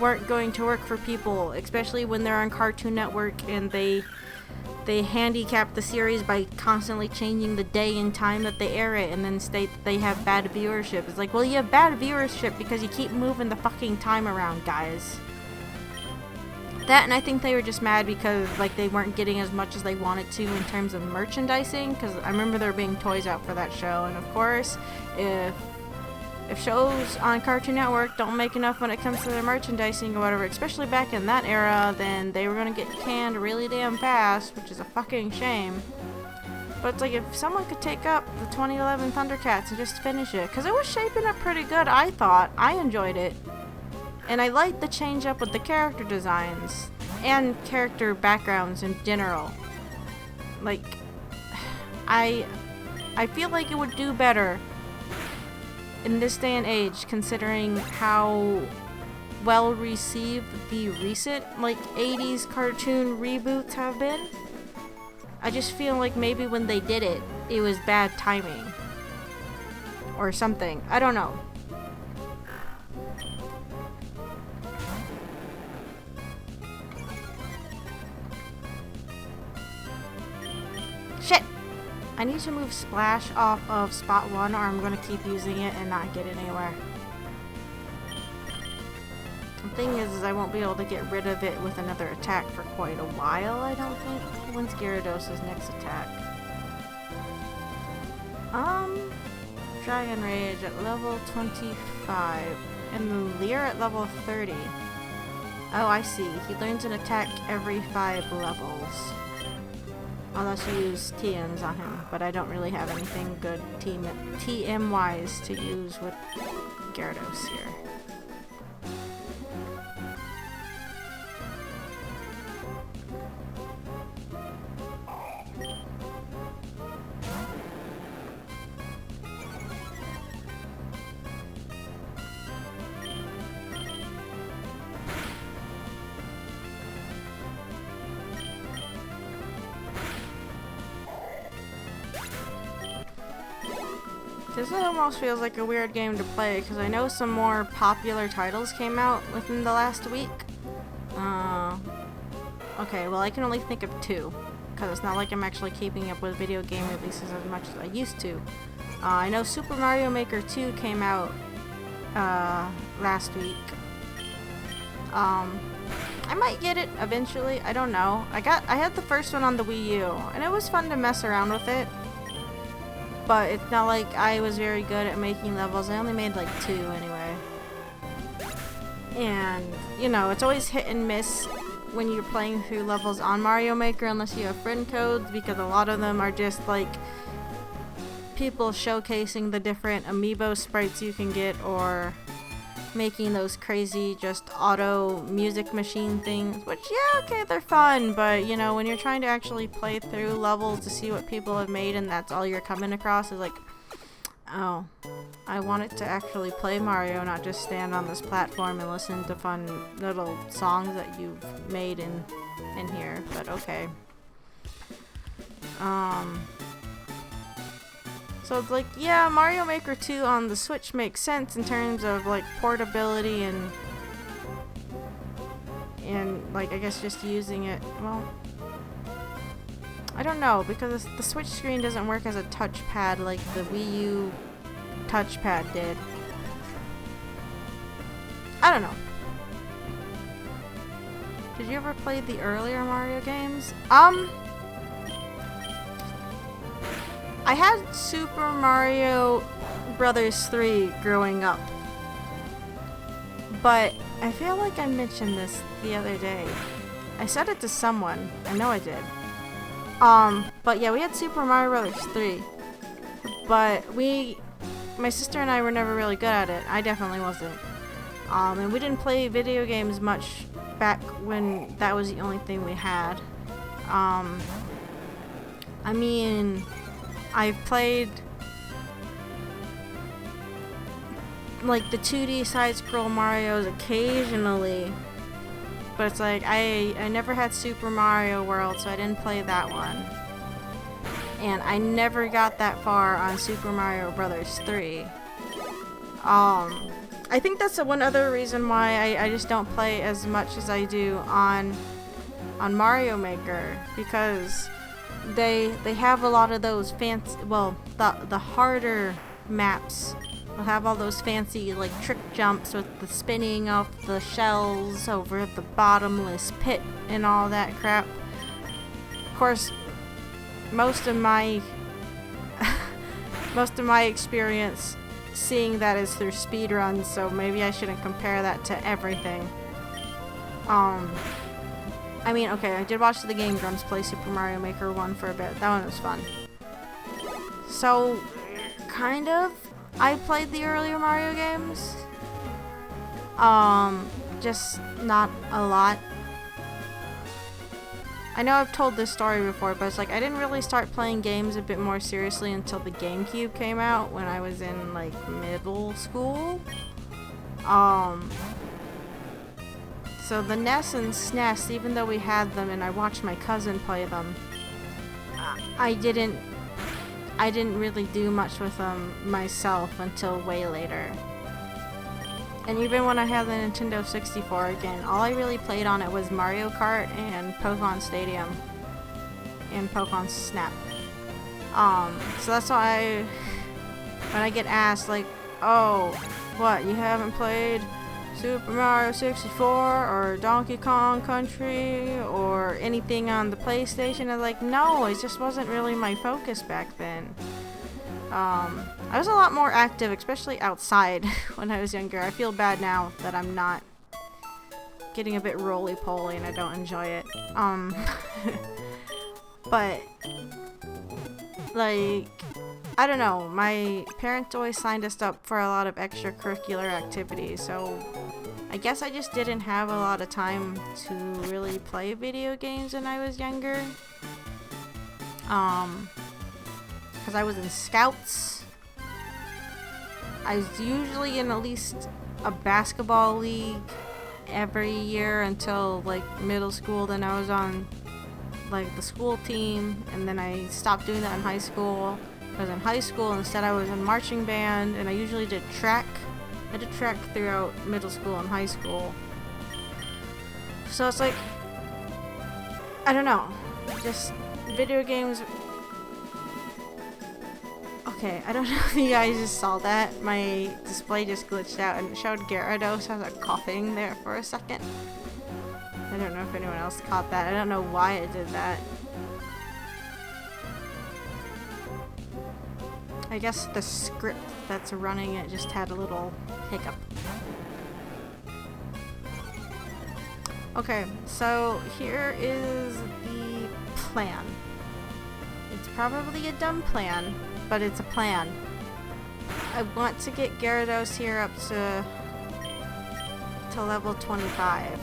weren't going to work for people, especially when they're on Cartoon Network and they handicap the series by constantly changing the day and time that they air it, and then state that they have bad viewership. It's like, well, you have bad viewership because you keep moving the fucking time around, guys. That, and I think they were just mad because, like, they weren't getting as much as they wanted to in terms of merchandising, because I remember there being toys out for that show, and of course, if shows on Cartoon Network don't make enough when it comes to their merchandising or whatever, especially back in that era, then they were gonna get canned really damn fast, which is a fucking shame. But it's like, if someone could take up the 2011 Thundercats and just finish it, because it was shaping up pretty good, I thought. I enjoyed it. And I liked the change up with the character designs and character backgrounds in general. Like, I feel like it would do better in this day and age, considering how well received the recent, like, 80s cartoon reboots have been. I just feel like maybe when they did it, it was bad timing. Or something. I don't know. I need to move Splash off of spot 1 or I'm going to keep using it and not get anywhere. The thing is I won't be able to get rid of it with another attack for quite a while, I don't think. When's Gyarados' next attack? Dragon Rage at level 25 and Leer at level 30. Oh, I see. He learns an attack every 5 levels. Unless you use TMs on him, but I don't really have anything good TM-wise to use with Gyarados here. This almost feels like a weird game to play because I know some more popular titles came out within the last week. Okay, well I can only think of 2 because it's not like I'm actually keeping up with video game releases as much as I used to. I know Super Mario Maker 2 came out last week. I might get it eventually, I don't know. I had the first one on the Wii U and it was fun to mess around with it. But it's not like I was very good at making levels. I only made like 2 anyway. And, you know, it's always hit and miss when you're playing through levels on Mario Maker unless you have friend codes, because a lot of them are just like people showcasing the different amiibo sprites you can get or making those crazy just auto music machine things, which yeah, okay, they're fun, but you know, when you're trying to actually play through levels to see what people have made and that's all you're coming across is like, oh, I wanted to actually play Mario, not just stand on this platform and listen to fun little songs that you've made in here, but okay. So it's like, yeah, Mario Maker 2 on the Switch makes sense in terms of like portability and like I guess just using it. Well, I don't know, because the Switch screen doesn't work as a touchpad like the Wii U touchpad did. I don't know. Did you ever play the earlier Mario games? I had Super Mario Brothers 3 growing up, but I feel like I mentioned this the other day. I said it to someone. I know I did. But yeah, we had Super Mario Brothers 3, but my sister and I were never really good at it. I definitely wasn't. And we didn't play video games much back when that was the only thing we had. I mean, I've played like the 2D side-scroll Marios occasionally, but it's like I never had Super Mario World, so I didn't play that one. And I never got that far on Super Mario Brothers 3. I think that's the one other reason why I just don't play as much as I do on Mario Maker, because they have a lot of those fancy, well, the harder maps will have all those fancy like trick jumps with the spinning off the shells over the bottomless pit and all that crap. Of course, most of my experience seeing that is through speedruns, so maybe I shouldn't compare that to everything. I mean, okay, I did watch the Game Grumps play Super Mario Maker 1 for a bit. That one was fun. So, kind of, I played the earlier Mario games. Just not a lot. I know I've told this story before, but it's like I didn't really start playing games a bit more seriously until the GameCube came out when I was in like middle school. So the NES and SNES, even though we had them and I watched my cousin play them, I didn't really do much with them myself until way later. And even when I had the Nintendo 64 again, all I really played on it was Mario Kart and Pokemon Stadium and Pokemon Snap. So that's why when I get asked like, oh, what, you haven't played Super Mario 64 or Donkey Kong Country or anything on the PlayStation? I'm like, no, it just wasn't really my focus back then. I was a lot more active, especially outside when I was younger. I feel bad now that I'm not getting a bit roly-poly and I don't enjoy it. But like, I don't know, my parents always signed us up for a lot of extracurricular activities, so I guess I just didn't have a lot of time to really play video games when I was younger. Because I was in Scouts. I was usually in at least a basketball league every year until like middle school. Then I was on like the school team, and then I stopped doing that in high school. Because in high school, instead I was in marching band, and I usually did track. I did track throughout middle school and high school. So it's like, I don't know, just video games. Okay, I don't know if you guys just saw that. My display just glitched out and it showed Gyarados. I was like coughing there for a second. I don't know if anyone else caught that. I don't know why it did that. I guess the script that's running it just had a little hiccup. Okay, so here is the plan. It's probably a dumb plan, but it's a plan. I want to get Gyarados here up to level 25.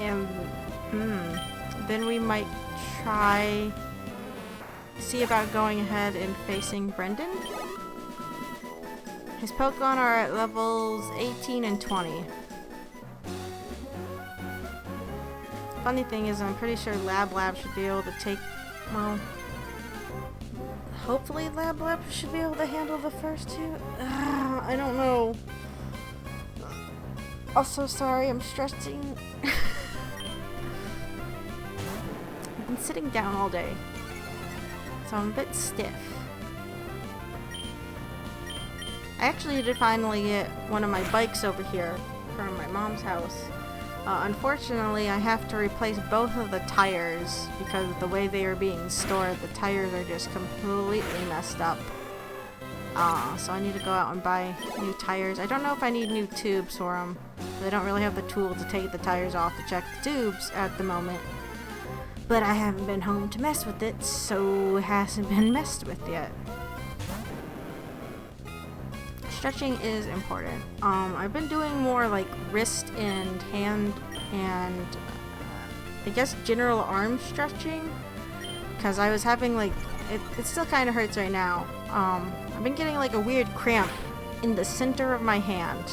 And then we might try see about going ahead and facing Brendan. His Pokemon are at levels 18 and 20. Funny thing is, I'm pretty sure Lab should be able to take, well, hopefully Lab should be able to handle the first two. I don't know. Also, sorry, I'm stretching. I've been sitting down all day, so I'm a bit stiff. I actually did finally get one of my bikes over here from my mom's house. Unfortunately, I have to replace both of the tires because of the way they are being stored. The tires are just completely messed up. So I need to go out and buy new tires. I don't know if I need new tubes for them. I don't really have the tool to take the tires off to check the tubes at the moment. But I haven't been home to mess with it, so it hasn't been messed with yet. Stretching is important. I've been doing more like wrist and hand and I guess general arm stretching because I was having like, it still kind of hurts right now. I've been getting like a weird cramp in the center of my hand,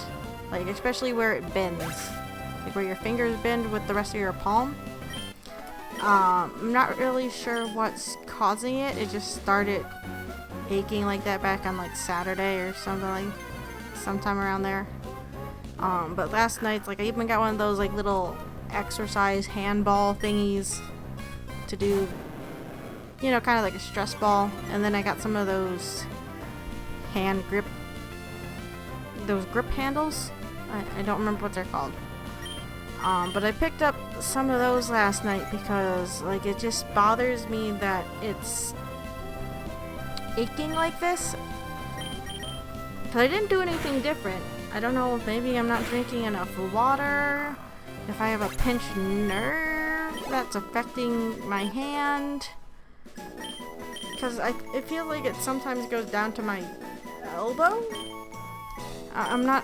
like especially where it bends, like where your fingers bend with the rest of your palm. I'm not really sure what's causing it. It just started aching like that back on like Saturday or something, like sometime around there. But last night, like I even got one of those like little exercise handball thingies to do, you know, kind of like a stress ball. And then I got some of those those grip handles. I don't remember what they're called. But I picked up some of those last night because like it just bothers me that it's aching like this. Cause I didn't do anything different. I don't know if maybe I'm not drinking enough water, if I have a pinched nerve that's affecting my hand. Cause it feels like it sometimes goes down to my elbow. I'm not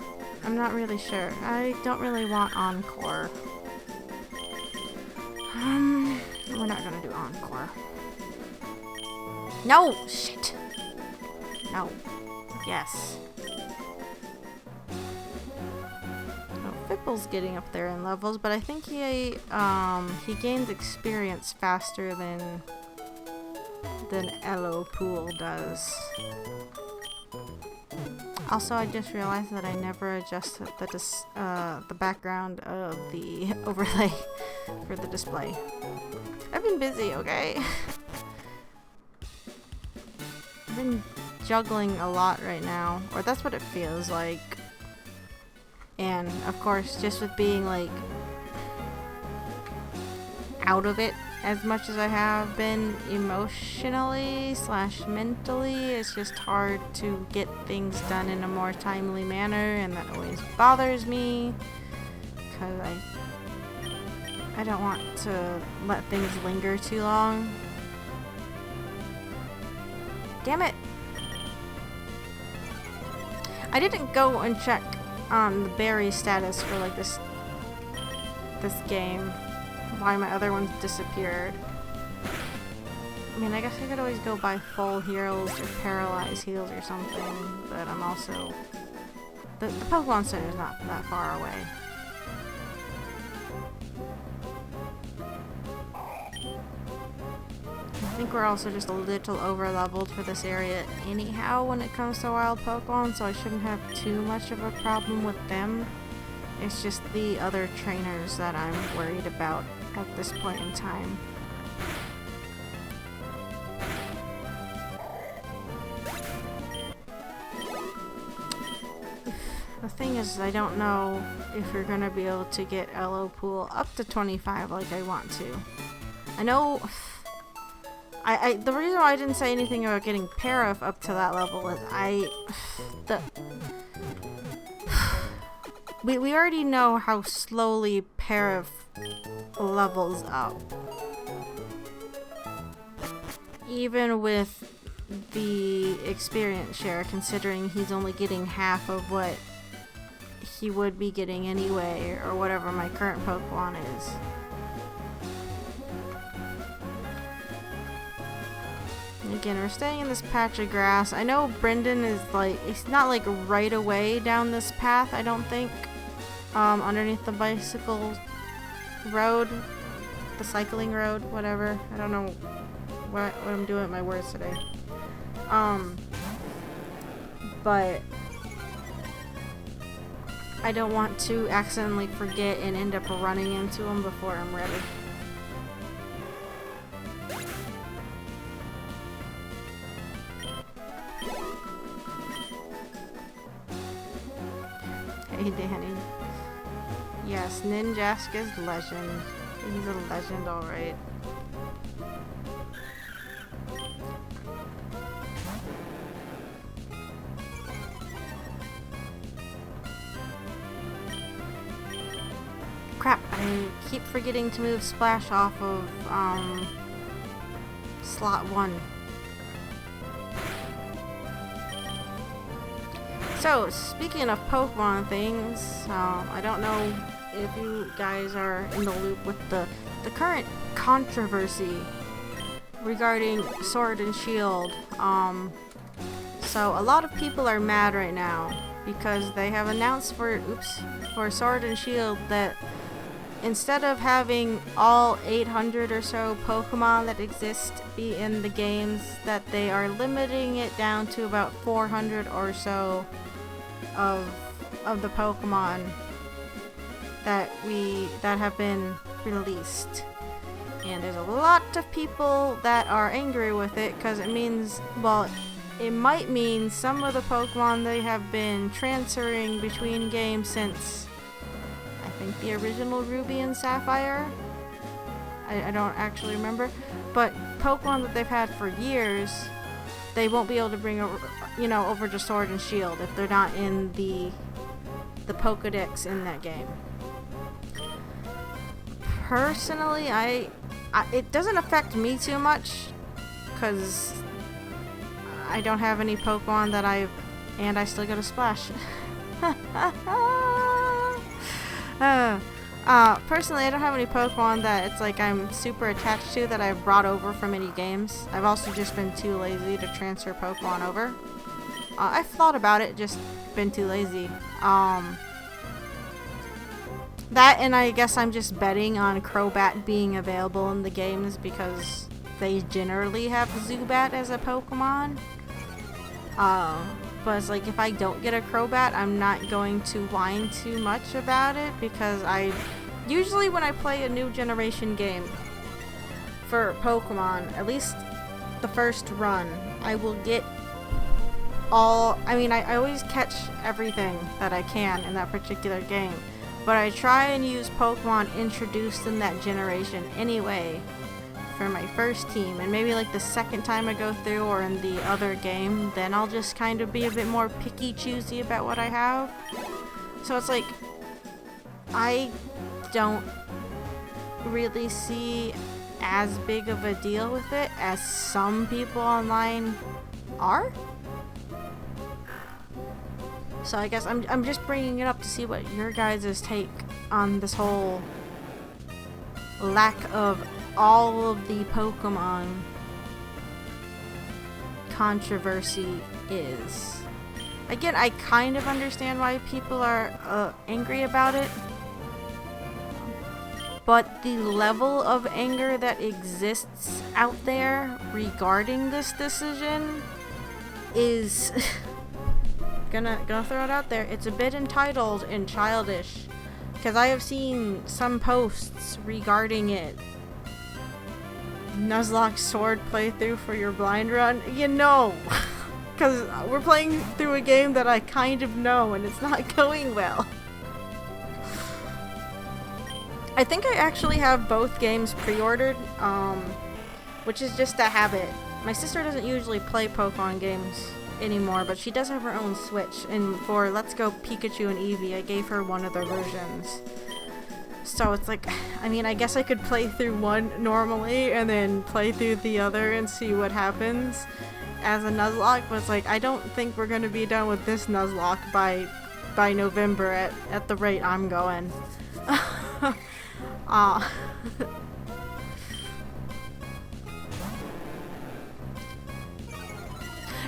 really sure. I don't really want Encore. We're not gonna do Encore. No! Shit! No. Yes. Oh, Fipple's getting up there in levels, but I think he gains experience faster than Elo Pool does. Also, I just realized that I never adjusted the background of the overlay for the display. I've been busy, okay? I've been juggling a lot right now, or that's what it feels like. And of course, just with being like out of it as much as I have been emotionally / mentally, it's just hard to get things done in a more timely manner, and that always bothers me because I don't want to let things linger too long. Damn it! I didn't go and check on the berry status for like this game. Why my other ones disappeared. I mean, I guess I could always go buy full heals or paralyzed heals or something, but I'm also... The Pokemon Center is not that far away. I think we're also just a little over-leveled for this area anyhow when it comes to wild Pokemon, so I shouldn't have too much of a problem with them. It's just the other trainers that I'm worried about at this point in time. The thing is, I don't know if you're gonna be able to get LO Pool up to 25 like I want to. I know... the reason why I didn't say anything about getting Parif up to that level is we already know how slowly Parif levels up. Even with the experience share, considering he's only getting half of what he would be getting anyway, or whatever my current Pokemon is. Again, we're staying in this patch of grass. I know Brendan is like, it's not like right away down this path, I don't think. Underneath the bicycle road, the cycling road, whatever. I don't know what I'm doing with my words today. But I don't want to accidentally forget and end up running into him before I'm ready. Hey Danny. Yes, Ninjaska's legend. He's a legend, alright. Crap, I keep forgetting to move Splash off of, slot 1. So, speaking of Pokemon things, I don't know if you guys are in the loop with the current controversy regarding Sword and Shield. So a lot of people are mad right now because they have announced for Sword and Shield that instead of having all 800 or so Pokemon that exist be in the games, that they are limiting it down to about 400 or so of the Pokemon that have been released. And there's a lot of people that are angry with it because it means, well, it might mean some of the Pokemon they have been transferring between games since I think the original Ruby and Sapphire. I don't actually remember, but Pokemon that they've had for years, they won't be able to bring over, over to Sword and Shield if they're not in the Pokedex in that game. Personally, it doesn't affect me too much because I don't have any Pokemon that and I still get a Splash. Personally, I don't have any Pokemon that it's like I'm super attached to that I've brought over from any games. I've also just been too lazy to transfer Pokemon over. I've thought about it, just been too lazy. That, and I guess I'm just betting on Crobat being available in the games because they generally have Zubat as a Pokemon. But it's like, if I don't get a Crobat, I'm not going to whine too much about it because usually when I play a new generation game for Pokemon, at least the first run, I will get I mean, I always catch everything that I can in that particular game, but I try and use Pokemon introduced in that generation anyway for my first team, and maybe like the second time I go through or in the other game, then I'll just kind of be a bit more picky choosy about what I have. So it's like, I don't really see as big of a deal with it as some people online are. So I guess I'm just bringing it up to see what your guys' take on this whole lack of all of the Pokemon controversy is. Again, I kind of understand why people are angry about it, but the level of anger that exists out there regarding this decision is gonna throw it out there. It's a bit entitled and childish, because I have seen some posts regarding it. Nuzlocke sword playthrough for your blind run, you know, because we're playing through a game that I kind of know and it's not going well. I think I actually have both games pre-ordered, which is just a habit. My sister doesn't usually play Pokemon games anymore, but she does have her own Switch, and for Let's Go Pikachu and Eevee, I gave her one of their versions. So it's like, I mean, I guess I could play through one normally and then play through the other and see what happens as a Nuzlocke, but it's like, I don't think we're going to be done with this Nuzlocke by November at the rate I'm going.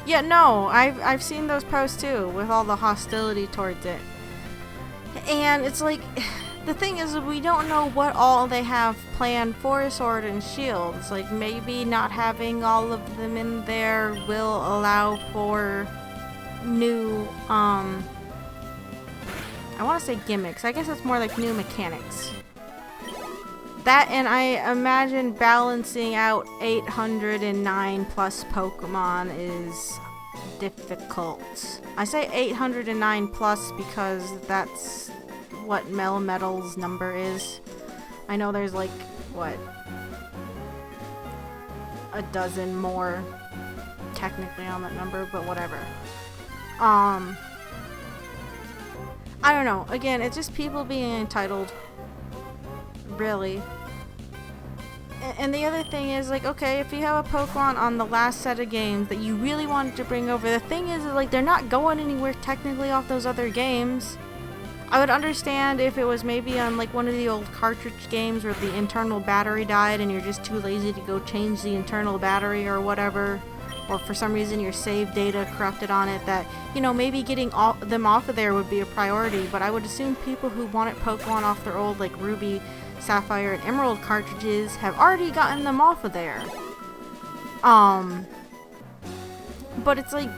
Yeah, no, I've seen those posts too, with all the hostility towards it. And it's like, the thing is, we don't know what all they have planned for Sword and Shield. It's like, maybe not having all of them in there will allow for new, I want to say gimmicks. I guess it's more like new mechanics. That, and I imagine balancing out 809 plus Pokemon is difficult. I say 809 plus because that's what Melmetal's number is. I know there's like, what, a dozen more technically on that number, but whatever. I don't know. Again, it's just people being entitled. Really. And the other thing is, like, okay, if you have a Pokemon on the last set of games that you really wanted to bring over, the thing is, like, they're not going anywhere technically off those other games. I would understand if it was maybe on, like, one of the old cartridge games where the internal battery died and you're just too lazy to go change the internal battery or whatever, or for some reason your save data corrupted on it, that, you know, maybe getting them off of there would be a priority. But I would assume people who wanted Pokemon off their old, like, Ruby, Sapphire, and Emerald cartridges have already gotten them off of there. But it's like,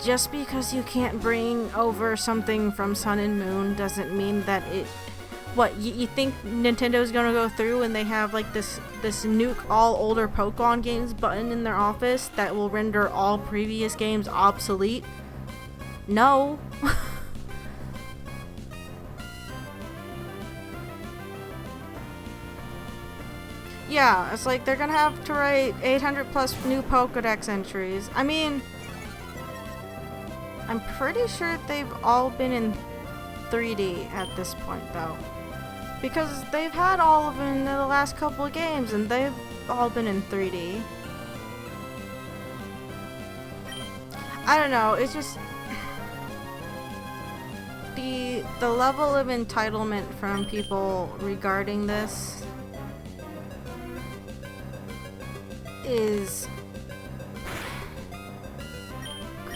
just because you can't bring over something from Sun and Moon doesn't mean that it... What, you think Nintendo's gonna go through and they have like this nuke all older Pokemon games button in their office that will render all previous games obsolete? No. Yeah, it's like they're gonna have to write 800 plus new Pokedex entries. I mean, I'm pretty sure they've all been in 3D at this point though. Because they've had all of them in the last couple of games and they've all been in 3D. I don't know, it's just... The level of entitlement from people regarding this is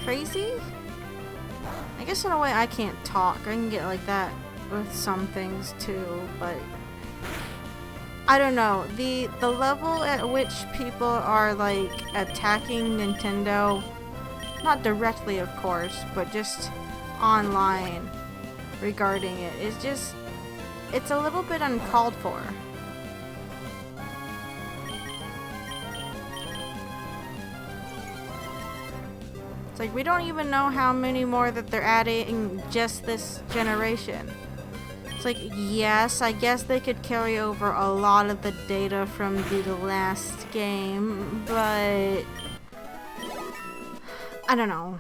crazy? I guess in a way I can't talk. I can get like that with some things too, but I don't know. The level at which people are like attacking Nintendo, not directly of course, but just online regarding it is just, it's a little bit uncalled for. It's like we don't even know how many more that they're adding just this generation. It's like, yes, I guess they could carry over a lot of the data from the last game, but I don't know.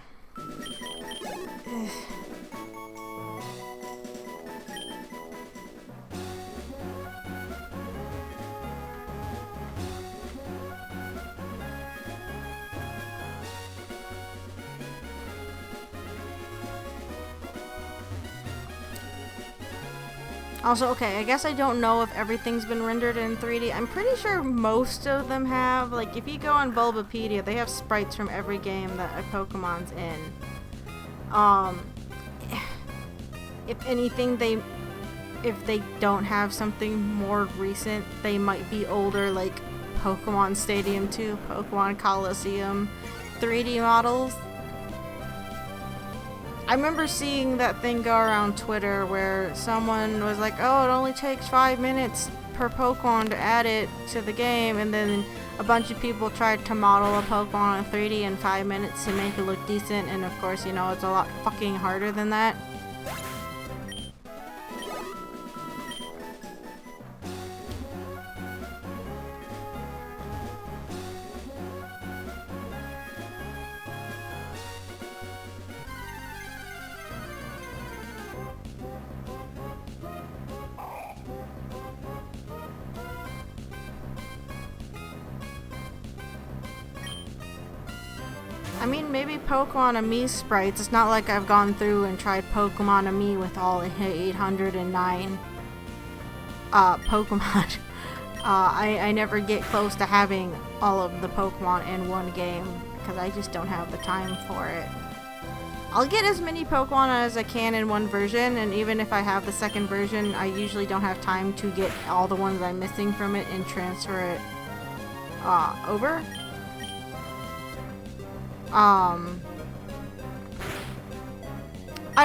Also, okay, I guess I don't know if everything's been rendered in 3D. I'm pretty sure most of them have. Like, if you go on Bulbapedia, they have sprites from every game that a Pokemon's in. If anything, if they don't have something more recent, they might be older, like Pokemon Stadium 2, Pokemon Coliseum 3D models. I remember seeing that thing go around Twitter where someone was like, oh, it only takes 5 minutes per Pokemon to add it to the game, and then a bunch of people tried to model a Pokemon in 3D in 5 minutes to make it look decent, and of course, you know, it's a lot fucking harder than that. I mean, maybe Pokemon Me sprites. It's not like I've gone through and tried Pokemon Me with all 809 Pokemon. I never get close to having all of the Pokemon in one game because I just don't have the time for it. I'll get as many Pokemon as I can in one version, and even if I have the second version, I usually don't have time to get all the ones I'm missing from it and transfer it over. I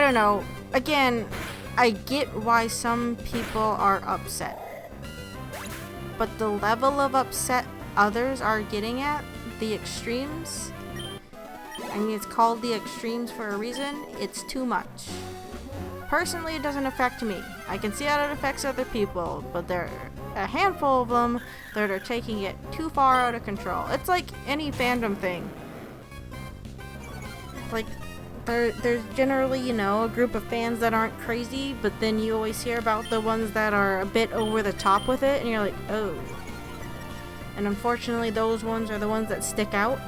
don't know. Again, I get why some people are upset. But the level of upset others are getting at, the extremes, I mean, it's called the extremes for a reason, it's too much. Personally, it doesn't affect me. I can see how it affects other people, but there are a handful of them that are taking it too far out of control. It's like any fandom thing. Like, there's generally, you know, a group of fans that aren't crazy, but then you always hear about the ones that are a bit over the top with it, and you're like, oh. And unfortunately, those ones are the ones that stick out.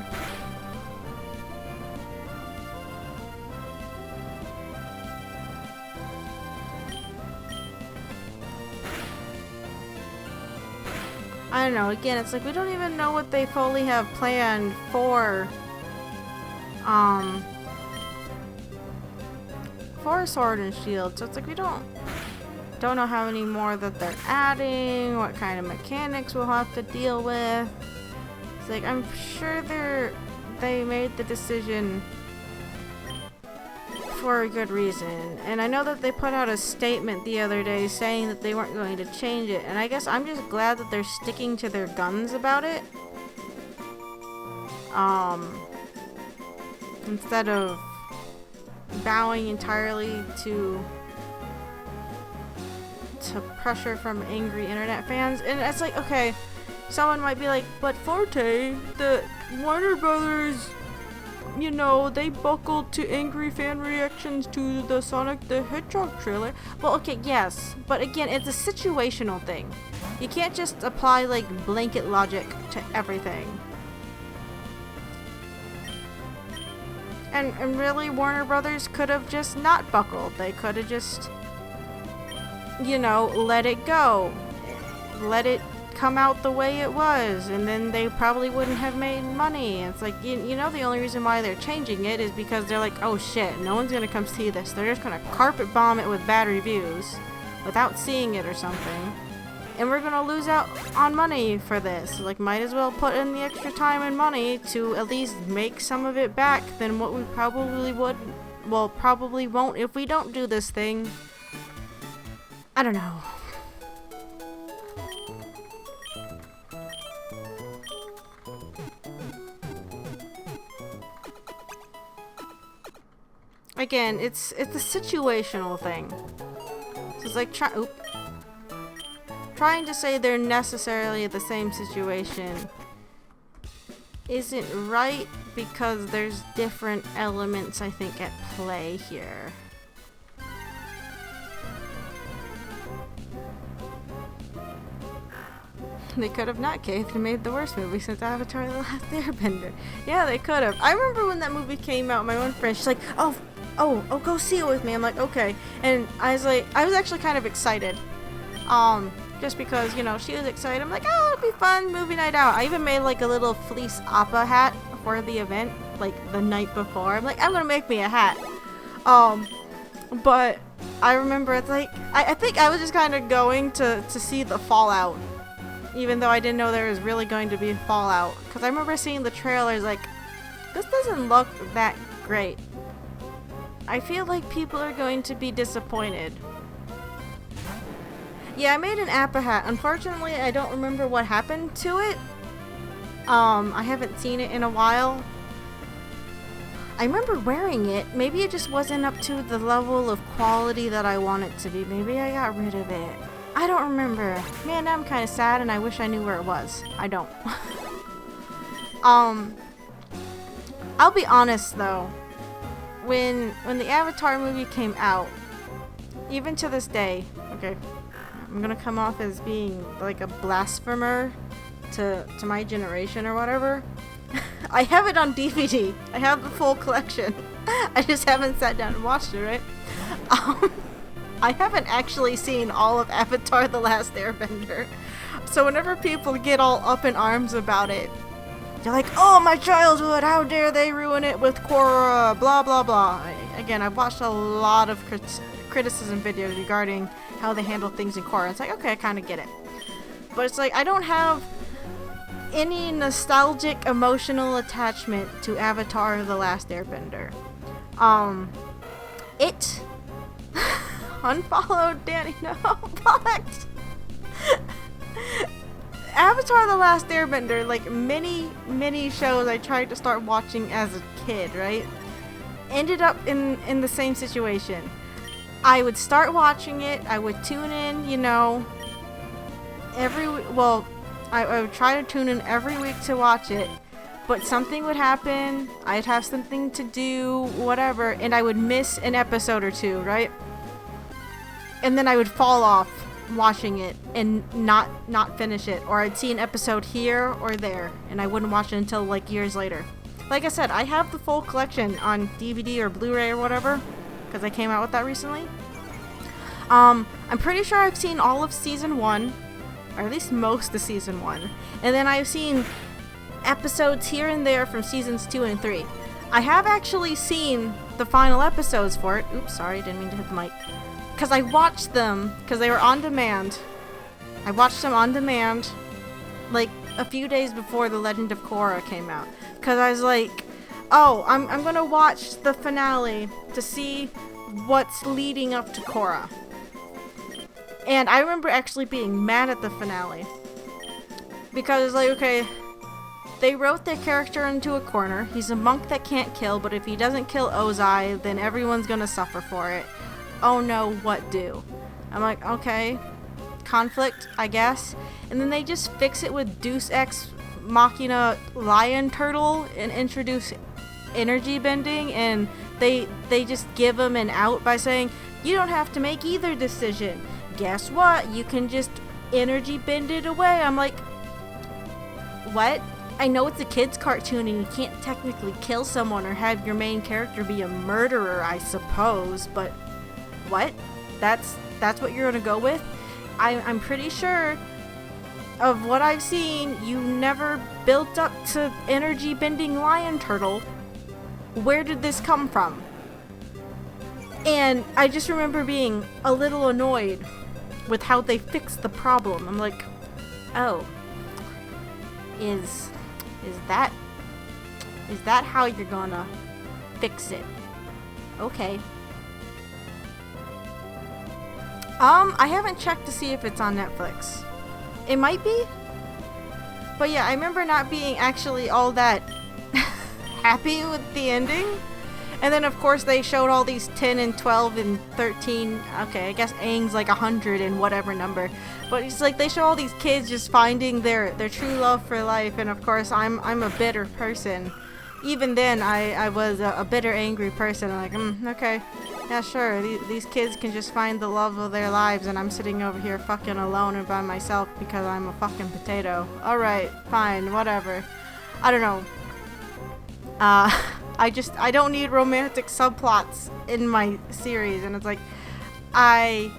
I don't know, again, it's like we don't even know what they fully have planned for Sword and Shield, so it's like we don't know how many more that they're adding, what kind of mechanics we'll have to deal with. It's like, I'm sure they made the decision for a good reason, and I know that they put out a statement the other day saying that they weren't going to change it, and I guess I'm just glad that they're sticking to their guns about it. Instead of bowing entirely to pressure from angry internet fans. And it's like, okay, someone might be like, but Forte, the Warner Brothers, you know, they buckled to angry fan reactions to the Sonic the Hedgehog trailer. Well, okay, yes, but again, it's a situational thing. You can't just apply like blanket logic to everything. And really, Warner Brothers could have just not buckled. They could have just, you know, let it go. Let it come out the way it was, and then they probably wouldn't have made money. It's like, you know, the only reason why they're changing it is because they're like, oh shit, no one's gonna come see this. They're just gonna carpet bomb it with bad reviews without seeing it or something. And we're gonna lose out on money for this. Like, might as well put in the extra time and money to at least make some of it back than what we probably would, well, probably won't if we don't do this thing. I don't know. again, it's a situational thing. So it's like trying to say they're necessarily the same situation isn't right because there's different elements, I think, at play here. They could have not caved and made the worst movie since Avatar: The Last Airbender. Yeah, they could have. I remember when that movie came out, my one friend, she's like, oh, go see it with me. I'm like, okay. And I was actually kind of excited. Just because, you know, she was excited. I'm like, oh, it'll be fun, movie night out. I even made like a little fleece appa hat for the event, like the night before. I'm like, I'm gonna make me a hat. But I remember it's like, I think I was just kind of going to see the fallout. Even though I didn't know there was really going to be fallout. Because I remember seeing the trailers like, this doesn't look that great. I feel like people are going to be disappointed. Yeah, I made an appa hat. Unfortunately, I don't remember what happened to it. I haven't seen it in a while. I remember wearing it. Maybe it just wasn't up to the level of quality that I want it to be. Maybe I got rid of it. I don't remember. Man, now I'm kind of sad and I wish I knew where it was. I don't. I'll be honest though. When the Avatar movie came out, even to this day, okay, I'm gonna come off as being like a blasphemer to my generation or whatever. I have it on DVD. I have the full collection. I just haven't sat down and watched it, right? I haven't actually seen all of Avatar: The Last Airbender. So whenever people get all up in arms about it, they're like, oh, my childhood, how dare they ruin it with Korra, blah, blah, blah. Again, I've watched a lot of criticism videos regarding how they handle things in Korra. It's like, okay, I kind of get it. But it's like, I don't have any nostalgic emotional attachment to Avatar: The Last Airbender. It unfollowed Danny, no, but Avatar: The Last Airbender, like many shows I tried to start watching as a kid, right, ended up in the same situation. I would start watching it, I would tune in, you know, I would try to tune in every week to watch it, but something would happen, I'd have something to do, whatever, and I would miss an episode or two, right? And then I would fall off watching it and not finish it, or I'd see an episode here or there and I wouldn't watch it until like years later. Like I said, I have the full collection on DVD or Blu-ray or whatever because I came out with that recently. I'm pretty sure I've seen all of season 1, or at least most of season 1, and then I've seen episodes here and there from seasons 2 and 3. I have actually seen the final episodes for it. Oops, sorry, didn't mean to hit the mic. Because I watched them, because they were on demand. I watched them on demand, like, a few days before The Legend of Korra came out. Because I was like, oh, I'm going to watch the finale to see what's leading up to Korra. And I remember actually being mad at the finale. Because, like, okay, they wrote their character into a corner. He's a monk that can't kill, but if he doesn't kill Ozai, then everyone's going to suffer for it. Oh no, what do? I'm like, okay, conflict, I guess. And then they just fix it with Deus Ex Machina Lion Turtle and introduce energy bending, and they just give him an out by saying, you don't have to make either decision. Guess what? You can just energy bend it away. I'm like, what? I know it's a kid's cartoon and you can't technically kill someone or have your main character be a murderer, I suppose, but what? That's what you're gonna go with? I'm pretty sure of what I've seen, you never built up to energy bending lion turtle. Where did this come from? And I just remember being a little annoyed with how they fixed the problem. I'm like, oh, is that how you're gonna fix it? Okay. I haven't checked to see if it's on Netflix. It might be. But yeah, I remember not being actually all that happy with the ending. And then of course they showed all these 10 and 12 and 13. Okay, I guess Aang's like 100 and whatever number. But it's like they show all these kids just finding their true love for life. And of course I'm a bitter person. Even then I was a bitter, angry person. I'm like, okay, yeah, sure. These kids can just find the love of their lives, and I'm sitting over here fucking alone and by myself because I'm a fucking potato. Alright, fine, whatever. I don't know. I don't need romantic subplots in my series, and it's like, I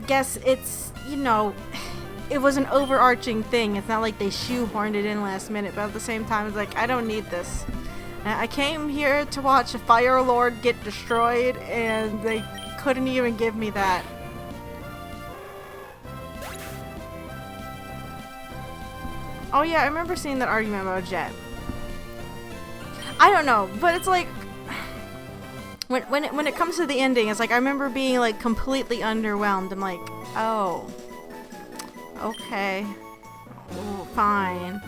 guess it's, you know, it was an overarching thing. It's not like they shoehorned it in last minute, but at the same time, it's like, I don't need this. I came here to watch a Fire Lord get destroyed, and they couldn't even give me that. Oh yeah, I remember seeing that argument about Jet. I don't know, but it's like, when it comes to the ending, it's like I remember being like completely underwhelmed. I'm like, oh, okay, oh, fine.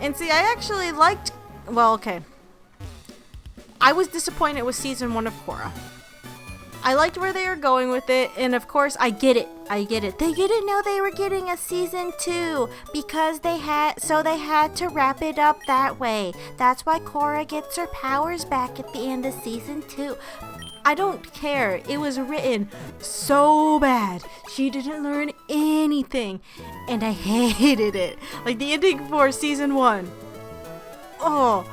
And see, I actually liked, well, okay, I was disappointed with season 1 of Korra. I liked where they were going with it, and of course, I get it. They didn't know they were getting a season 2 because they had to wrap it up that way. That's why Korra gets her powers back at the end of season 2. I don't care. It was written so bad. She didn't learn anything, and I hated it. Like the ending for season 1. Oh,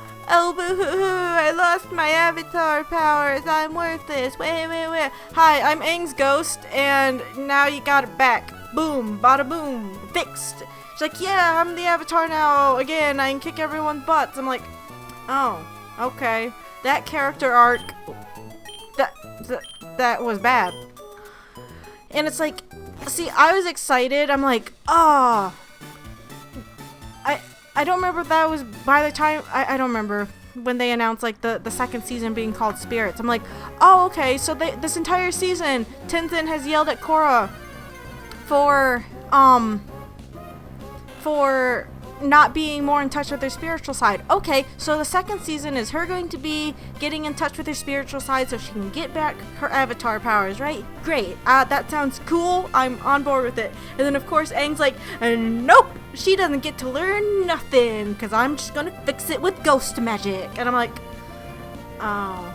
boo-hoo-hoo, I lost my avatar powers, I'm worthless, wait. Hi, I'm Aang's ghost, and now you got it back. Boom, bada boom, fixed. She's like, yeah, I'm the avatar now, again, I can kick everyone's butts. I'm like, oh, okay. That character arc, that was bad. And it's like, see, I was excited, I'm like, oh, I don't remember if that was by the time, I don't remember when they announced like the second season being called Spirits. I'm like, oh, okay, so this entire season, Tenzin has yelled at Korra for not being more in touch with her spiritual side. Okay, so the second season is her going to be getting in touch with her spiritual side so she can get back her avatar powers, right? Great, that sounds cool, I'm on board with it. And then of course Aang's like, nope, she doesn't get to learn nothing because I'm just gonna fix it with ghost magic. And I'm like, oh,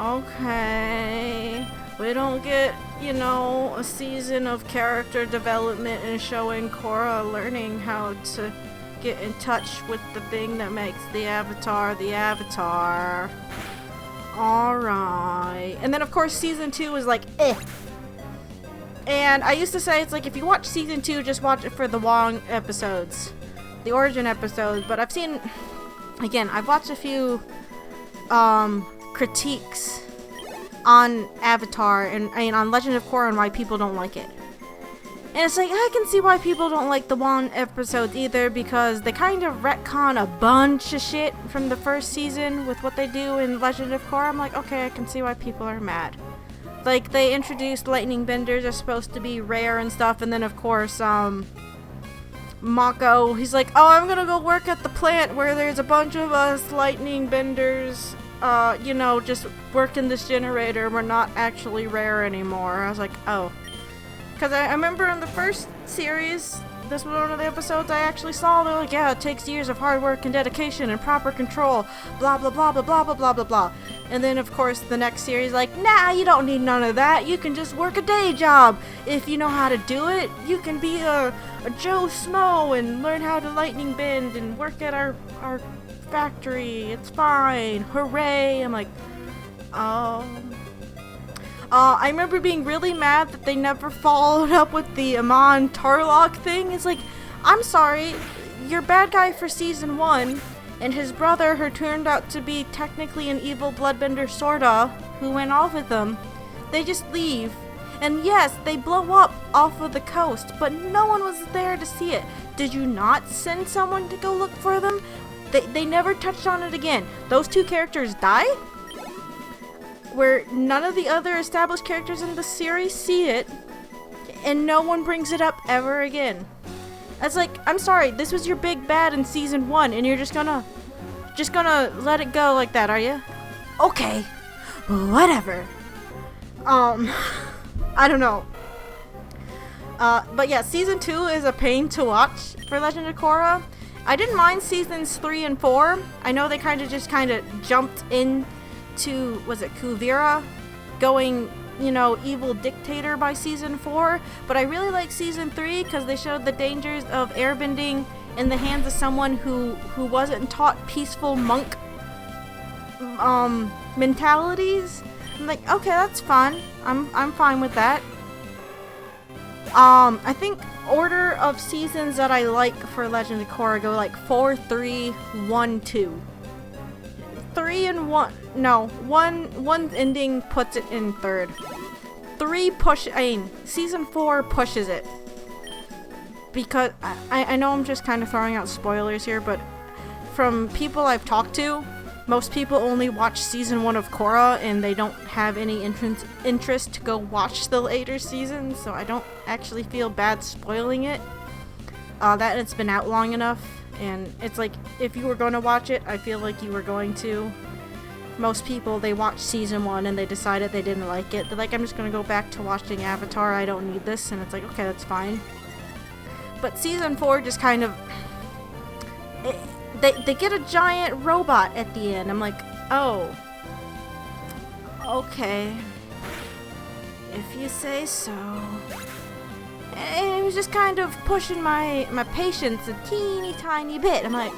okay. We don't get, you know, a season of character development and showing Korra learning how to get in touch with the thing that makes the avatar the avatar. Alright. And then of course season 2 was like, eh. And I used to say, it's like, if you watch season 2, just watch it for the Wong episodes. The origin episodes. But I've seen, again, I've watched a few critiques on Avatar and on Legend of Korra and why people don't like it. And it's like, I can see why people don't like the Wong episodes either, because they kind of retcon a bunch of shit from the first season with what they do in Legend of Korra. I'm like, okay, I can see why people are mad. Like, they introduced lightning benders are supposed to be rare and stuff, and then of course, Mako, he's like, oh, I'm gonna go work at the plant where there's a bunch of us lightning benders, you know, just working this generator. We're not actually rare anymore. I was like, oh. Because I remember in the first series, this was one of the episodes I actually saw, they're like, yeah, it takes years of hard work and dedication and proper control, blah, blah, blah, blah, blah, blah, blah, blah, blah. And then, of course, the next series, like, nah, you don't need none of that. You can just work a day job. If you know how to do it, you can be a Joe Snow and learn how to lightning bend and work at our factory. It's fine. Hooray. I'm like, oh. I remember being really mad that they never followed up with the Amon Tarlok thing. It's like, I'm sorry, your bad guy for season 1 and his brother, who turned out to be technically an evil bloodbender sorta, who went off with them, they just leave. And yes, they blow up off of the coast, but no one was there to see it. Did you not send someone to go look for them? They never touched on it again. Those two characters die? Where none of the other established characters in the series see it, and no one brings it up ever again. It's like, I'm sorry, this was your big bad in season 1, and you're just gonna just gonna let it go like that, are you? Okay. Whatever. I don't know. But yeah, season 2 is a pain to watch for Legend of Korra. I didn't mind seasons 3 and 4. I know they kind of jumped into, was it Kuvira? Going, you know, evil dictator by season 4. But I really like season 3 because they showed the dangers of airbending in the hands of someone who wasn't taught peaceful monk mentalities. I'm like, okay, that's fun. I'm fine with that. I think order of seasons that I like for Legend of Korra go like 4, 3, 1, 2. 3 and 1, no, one ending puts it in third. 3 season 4 pushes it. Because, I know I'm just kind of throwing out spoilers here, but from people I've talked to, most people only watch season 1 of Korra and they don't have any interest to go watch the later seasons, so I don't actually feel bad spoiling it. That it's been out long enough, and it's like, if you were going to watch it, I feel like you were going to. Most people, they watch season 1 and they decided they didn't like it. They're like, I'm just going to go back to watching Avatar, I don't need this, and it's like, okay, that's fine. But season 4 just kind of... They get a giant robot at the end. I'm like, oh. Okay. If you say so. And it was just kind of pushing my patience a teeny tiny bit. I'm like,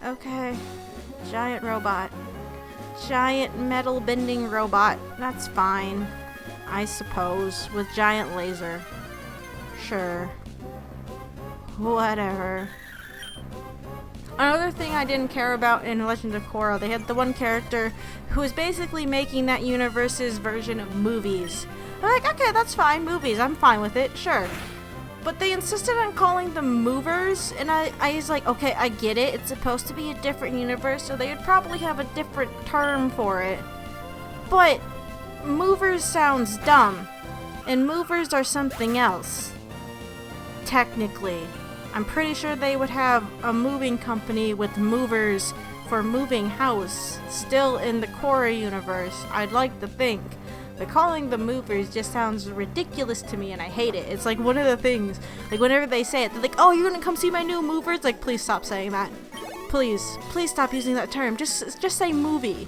okay. Giant robot. Giant metal bending robot. That's fine. I suppose. With giant laser. Sure. Whatever. Another thing I didn't care about in Legend of Korra, they had the one character who was basically making that universe's version of movies. I'm like, okay, that's fine, movies, I'm fine with it, sure. But they insisted on calling them movers, and I was like, okay, I get it, it's supposed to be a different universe, so they would probably have a different term for it. But movers sounds dumb, and movers are something else. Technically. I'm pretty sure they would have a moving company with movers for moving house still in the Korra universe, I'd like to think. But calling them movers just sounds ridiculous to me and I hate it. It's like one of the things, like whenever they say it, they're like, oh, you're gonna come see my new movers? Like, please stop saying that. Please stop using that term. Just say movie.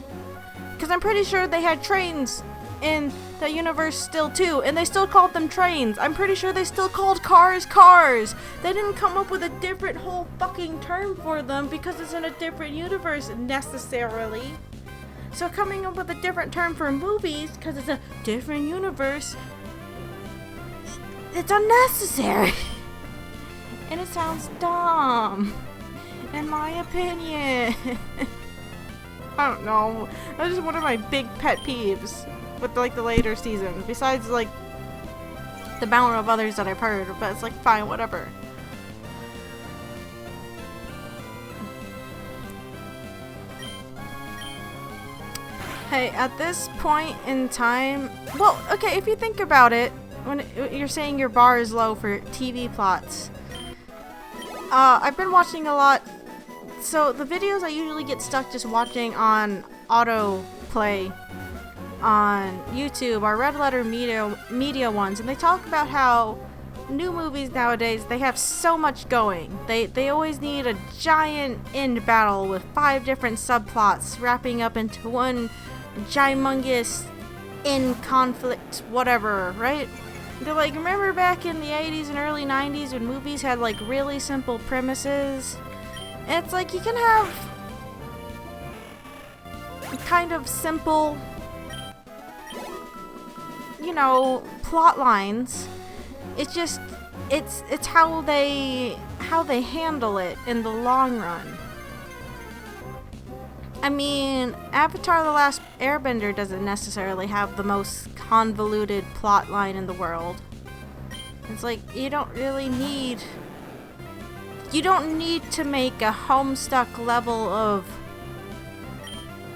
Because I'm pretty sure they had trains in the universe still too, and they still called them trains. I'm pretty sure they still called cars cars. They didn't come up with a different whole fucking term for them because it's in a different universe necessarily. So coming up with a different term for movies because it's a different universe, it's unnecessary. And it sounds dumb, in my opinion. I don't know. That's just one of my big pet peeves with like the later seasons, besides like the amount of others that I've heard, but it's like fine, whatever. Hey, at this point in time, well, okay, if you think about it, when you're saying your bar is low for TV plots, I've been watching a lot, so the videos I usually get stuck just watching on autoplay on YouTube are Red Letter Media ones, and they talk about how new movies nowadays, they have so much going. They always need a giant end battle with 5 different subplots wrapping up into one gymongous end conflict, whatever, right? They're like, remember back in the 80s and early 90s when movies had like really simple premises? And it's like you can have kind of simple, you know, plot lines. It's just it's how they handle it in the long run. I mean, Avatar: The Last Airbender doesn't necessarily have the most convoluted plot line in the world. It's like you don't need to make a Homestuck level of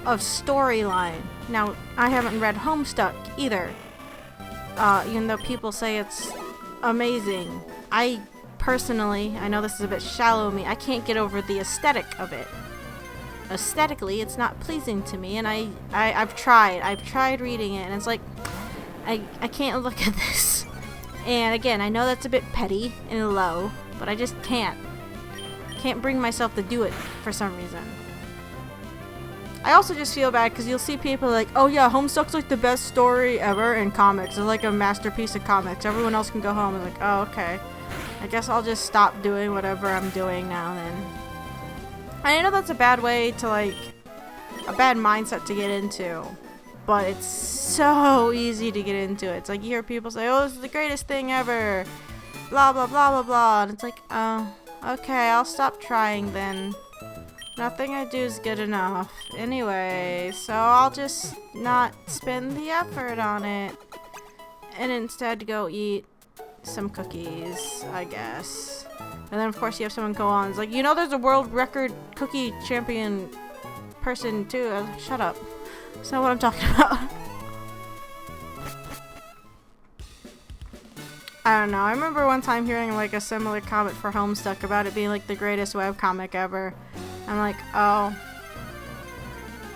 storyline. Now, I haven't read Homestuck either. Even though people say it's amazing. I personally, I know this is a bit shallow of me, I can't get over the aesthetic of it. aesthetically, it's not pleasing to me, and I've tried reading it, and it's like, I can't look at this. And again, I know that's a bit petty and low, but I just can't bring myself to do it for some reason. I also just feel bad because you'll see people like, oh yeah, Homestuck's like the best story ever in comics. It's like a masterpiece of comics. Everyone else can go home. And like, oh, okay. I guess I'll just stop doing whatever I'm doing now then. And I know that's a bad way to like, a bad mindset to get into. But it's so easy to get into it. It's like you hear people say, oh, this is the greatest thing ever. Blah, blah, blah, blah, blah. And it's like, oh, okay, I'll stop trying then. Nothing I do is good enough. Anyway, so I'll just not spend the effort on it. And instead go eat some cookies, I guess. And then of course you have someone go on. It's like, you know there's a world record cookie champion person too. Shut up. That's not what I'm talking about. I don't know. I remember one time hearing like a similar comment for Homestuck about it being like the greatest webcomic ever. I'm like, oh,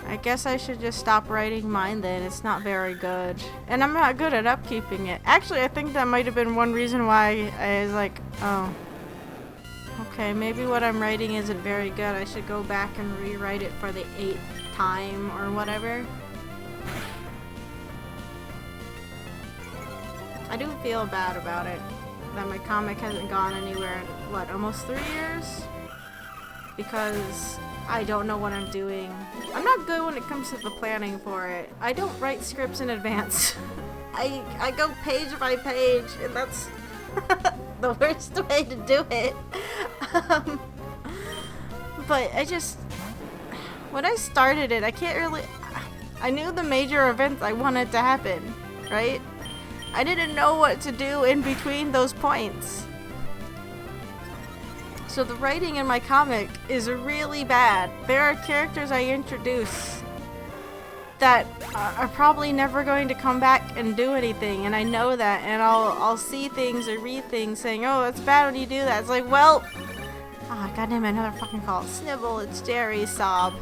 I guess I should just stop writing mine then. It's not very good. And I'm not good at upkeeping it. Actually, I think that might have been one reason why I was like, oh, okay, maybe what I'm writing isn't very good. I should go back and rewrite it for the 8th time or whatever. I do feel bad about it, that my comic hasn't gone anywhere in, what, almost 3 years? Because I don't know what I'm doing. I'm not good when it comes to the planning for it. I don't write scripts in advance. I go page by page, and that's the worst way to do it. But I just, when I started it, I knew the major events I wanted to happen, right? I didn't know what to do in between those points. So the writing in my comic is really bad. There are characters I introduce that are probably never going to come back and do anything, and I know that, and I'll see things or read things saying, oh, that's bad when you do that. It's like, well, goddamn, another fucking call. Snibble, it's Jerry, sob.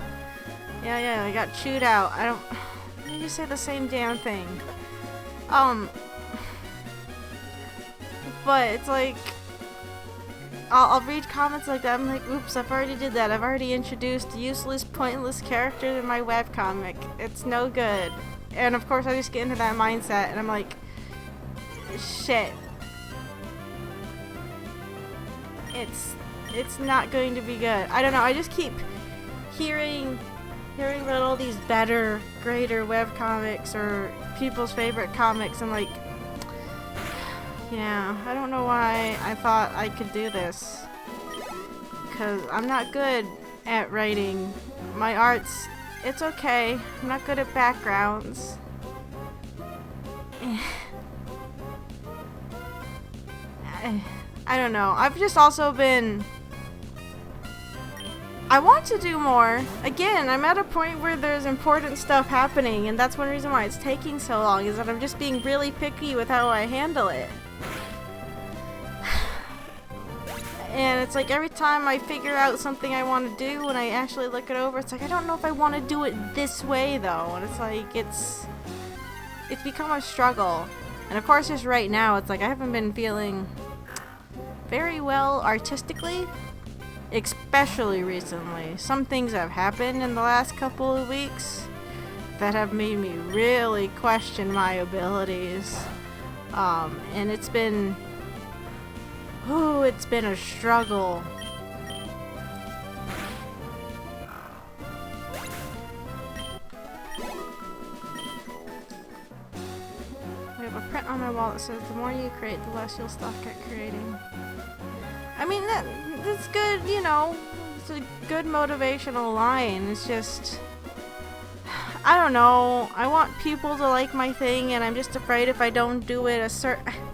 Yeah, I got chewed out. You say the same damn thing. But it's like, I'll read comments like that. I'm like, oops, I've already did that. I've already introduced useless, pointless characters in my webcomic. It's no good. And of course I just get into that mindset and I'm like, shit. It's not going to be good. I don't know, I just keep hearing about all these better, greater webcomics or people's favorite comics. I'm like, yeah, I don't know why I thought I could do this. Because I'm not good at writing. My art's, it's okay. I'm not good at backgrounds. I don't know. I've just also been, I want to do more. Again, I'm at a point where there's important stuff happening, and that's one reason why it's taking so long, is that I'm just being really picky with how I handle it. And it's like every time I figure out something I want to do, when I actually look it over, it's like I don't know if I want to do it this way though. And it's like it's become a struggle. And of course just right now it's like I haven't been feeling very well artistically, especially recently. Some things have happened in the last couple of weeks that have made me really question my abilities. And it's been a struggle. I have a print on my wall that says, the more you create, the less you'll stop at creating. I mean, that's good, you know. It's a good motivational line. It's just, I don't know. I want people to like my thing, and I'm just afraid if I don't do it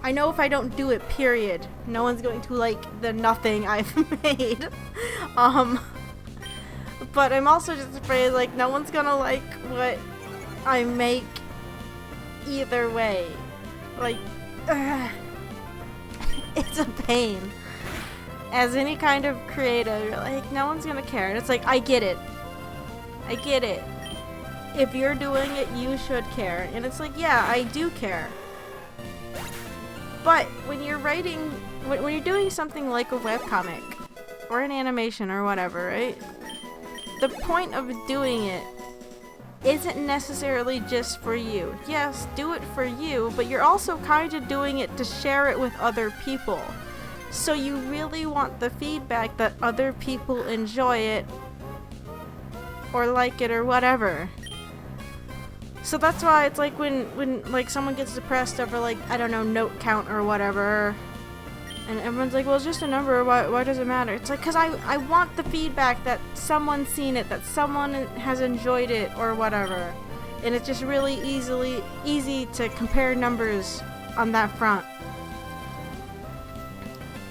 I know if I don't do it, period, no one's going to like the nothing I've made. But I'm also just afraid, like, no one's gonna like what I make either way. Like, it's a pain. As any kind of creative, you're like, no one's gonna care. And it's like, I get it. I get it. If you're doing it, you should care. And it's like, yeah, I do care. But when you're writing, when you're doing something like a webcomic, or an animation or whatever, right? The point of doing it isn't necessarily just for you. Yes, do it for you, but you're also kind of doing it to share it with other people. So you really want the feedback that other people enjoy it, or like it, or whatever. So that's why it's like when like someone gets depressed over like, I don't know, note count or whatever, and everyone's like, well, it's just a number, why does it matter? It's like, because I want the feedback that someone's seen it, that someone has enjoyed it, or whatever. And it's just really easy to compare numbers on that front.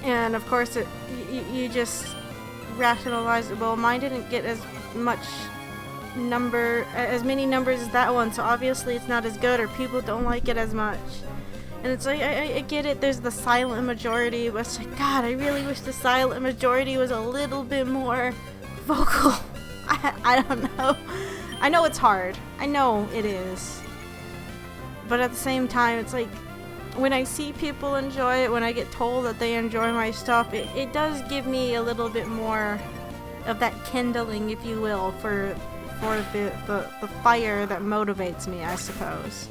And of course, you just rationalize it, well, mine didn't get as many numbers as that one, so obviously it's not as good, or people don't like it as much. And it's like, I get it, there's the silent majority, but it's like, God, I really wish the silent majority was a little bit more vocal. I don't know. I know it's hard. I know it is. But at the same time, it's like, when I see people enjoy it, when I get told that they enjoy my stuff, it does give me a little bit more of that kindling, if you will, for the fire that motivates me, I suppose.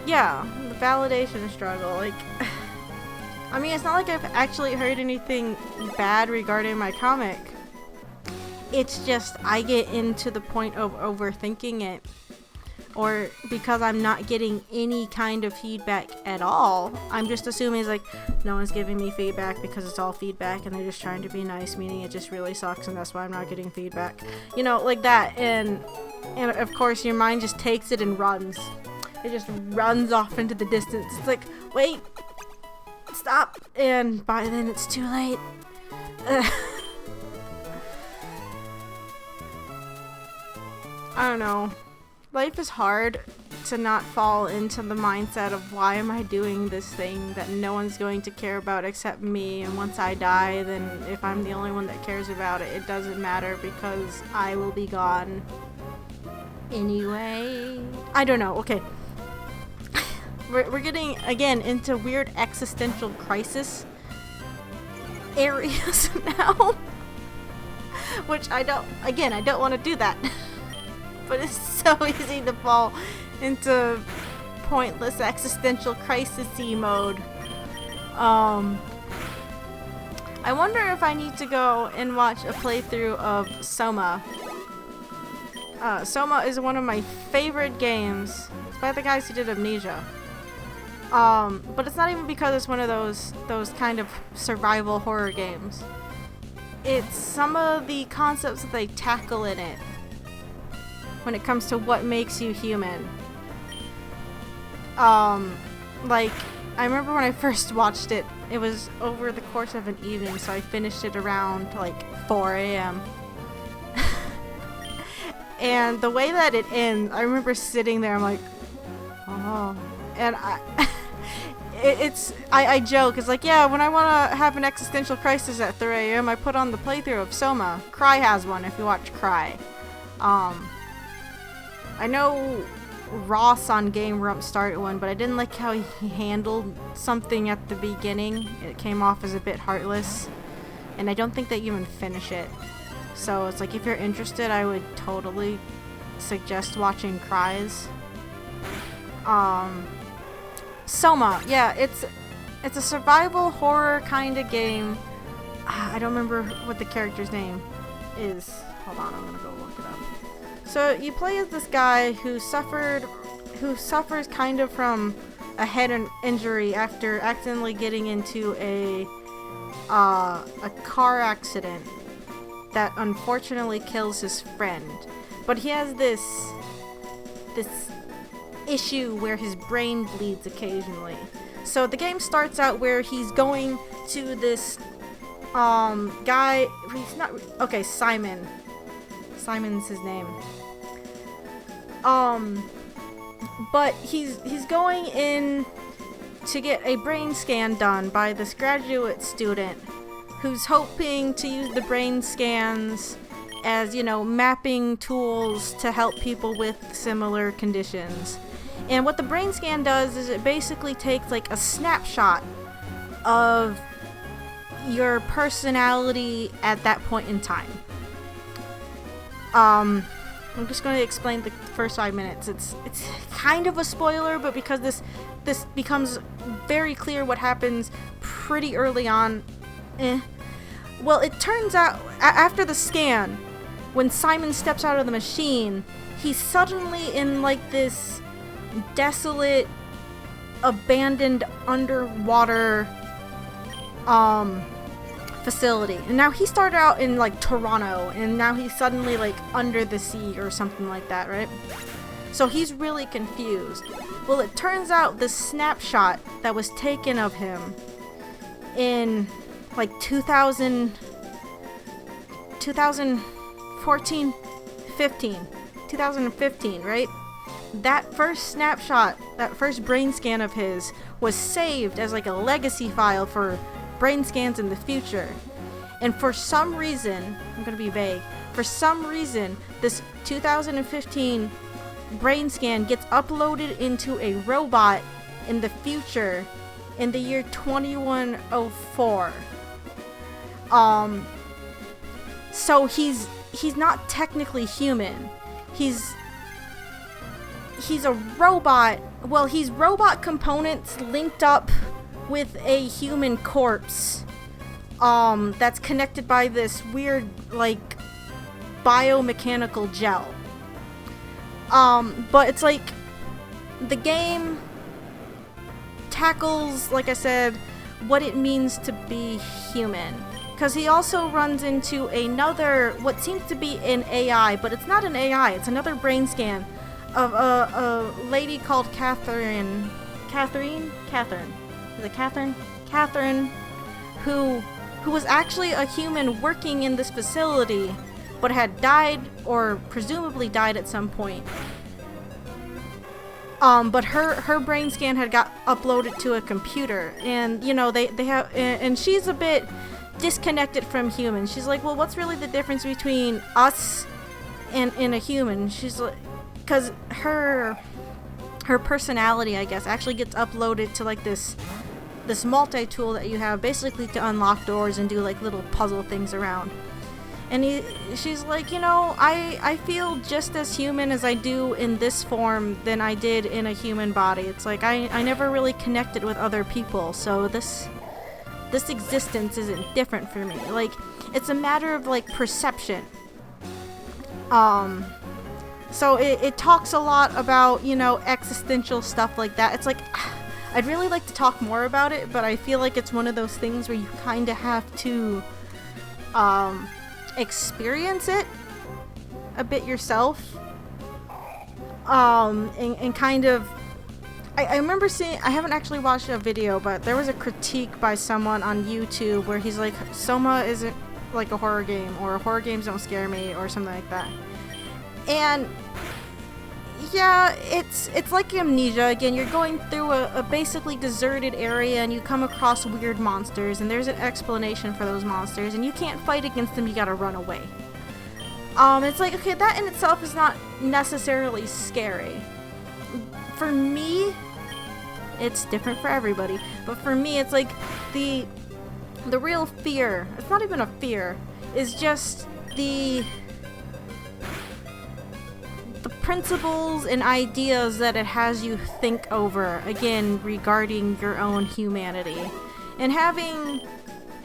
Yeah, the validation struggle, like, I mean, it's not like I've actually heard anything bad regarding my comic. It's just, I get into the point of overthinking it, or because I'm not getting any kind of feedback at all, I'm just assuming it's like, no one's giving me feedback because it's all feedback and they're just trying to be nice, meaning it just really sucks and that's why I'm not getting feedback. You know, like that, and of course your mind just takes it and runs. It just runs off into the distance. It's like, wait, stop, and by then it's too late. I don't know. Life is hard to not fall into the mindset of, why am I doing this thing that no one's going to care about except me, and once I die, then if I'm the only one that cares about it, it doesn't matter because I will be gone anyway. I don't know. Okay. We're getting, again, into weird existential crisis areas now. Which I don't want to do that. But it's so easy to fall into pointless existential crisis-y mode. I wonder if I need to go and watch a playthrough of Soma. Soma is one of my favorite games. It's by the guys who did Amnesia. But it's not even because it's one of those kind of survival horror games. It's some of the concepts that they tackle in it when it comes to what makes you human. Like, I remember when I first watched it, it was over the course of an evening, so I finished it around like 4 a.m. And the way that it ends, I remember sitting there, I'm like, oh, and I joke, it's like, yeah, when I want to have an existential crisis at 3 a.m., I put on the playthrough of Soma. Cry has one, if you watch Cry. I know Ross on Game Rump started one, but I didn't like how he handled something at the beginning. It came off as a bit heartless, and I don't think they even finish it. So it's like, if you're interested, I would totally suggest watching Cries. Soma, yeah, it's a survival horror kind of game. I don't remember what the character's name is. Hold on, I'm gonna go look it up. So you play as this guy who suffers kind of from a head injury after accidentally getting into a car accident that unfortunately kills his friend. But he has this issue where his brain bleeds occasionally. So the game starts out where he's going to this guy, he's not, okay, Simon's his name. But he's going in to get a brain scan done by this graduate student who's hoping to use the brain scans as, you know, mapping tools to help people with similar conditions. And what the brain scan does is it basically takes like a snapshot of your personality at that point in time. I'm just going to explain the first 5 minutes. It's kind of a spoiler, but because this becomes very clear what happens pretty early on. Well, it turns out after the scan, when Simon steps out of the machine, he's suddenly in like this desolate, abandoned underwater facility. And now he started out in like Toronto, and now he's suddenly like under the sea or something like that, right? So he's really confused. Well, it turns out the snapshot that was taken of him in like 2015, right? That first snapshot, that first brain scan of his was saved as like a legacy file for brain scans in the future. And for some reason, I'm gonna be vague, for some reason, this 2015 brain scan gets uploaded into a robot in the future in the year 2104. So he's not technically human. He's a robot. Well, he's robot components linked up with a human corpse that's connected by this weird like biomechanical gel. But it's like the game tackles, like I said, what it means to be human. Because he also runs into another, what seems to be an AI, but it's not an AI, it's another brain scan of a lady called Catherine, who was actually a human working in this facility, but had died, or presumably died at some point. But her brain scan had got uploaded to a computer, and you know they have, and she's a bit disconnected from humans. She's like, well, what's really the difference between us and a human? She's like, because her personality, I guess, actually gets uploaded to like this multi-tool that you have basically to unlock doors and do like little puzzle things around. And she's like, you know, I feel just as human as I do in this form than I did in a human body. It's like I never really connected with other people, so this existence isn't different for me. Like, it's a matter of like perception. So it talks a lot about, you know, existential stuff like that. It's like, I'd really like to talk more about it, but I feel like it's one of those things where you kind of have to experience it a bit yourself. And kind of, I remember seeing, I haven't actually watched a video, but there was a critique by someone on YouTube where he's like, Soma isn't like a horror game, or horror games don't scare me, or something like that. And yeah, it's like Amnesia. Again, you're going through a basically deserted area, and you come across weird monsters, and there's an explanation for those monsters, and you can't fight against them, you gotta run away. It's like, okay, that in itself is not necessarily scary. For me, it's different for everybody, but for me, it's like the real fear, it's not even a fear, is just the principles and ideas that it has you think over, again, regarding your own humanity. And having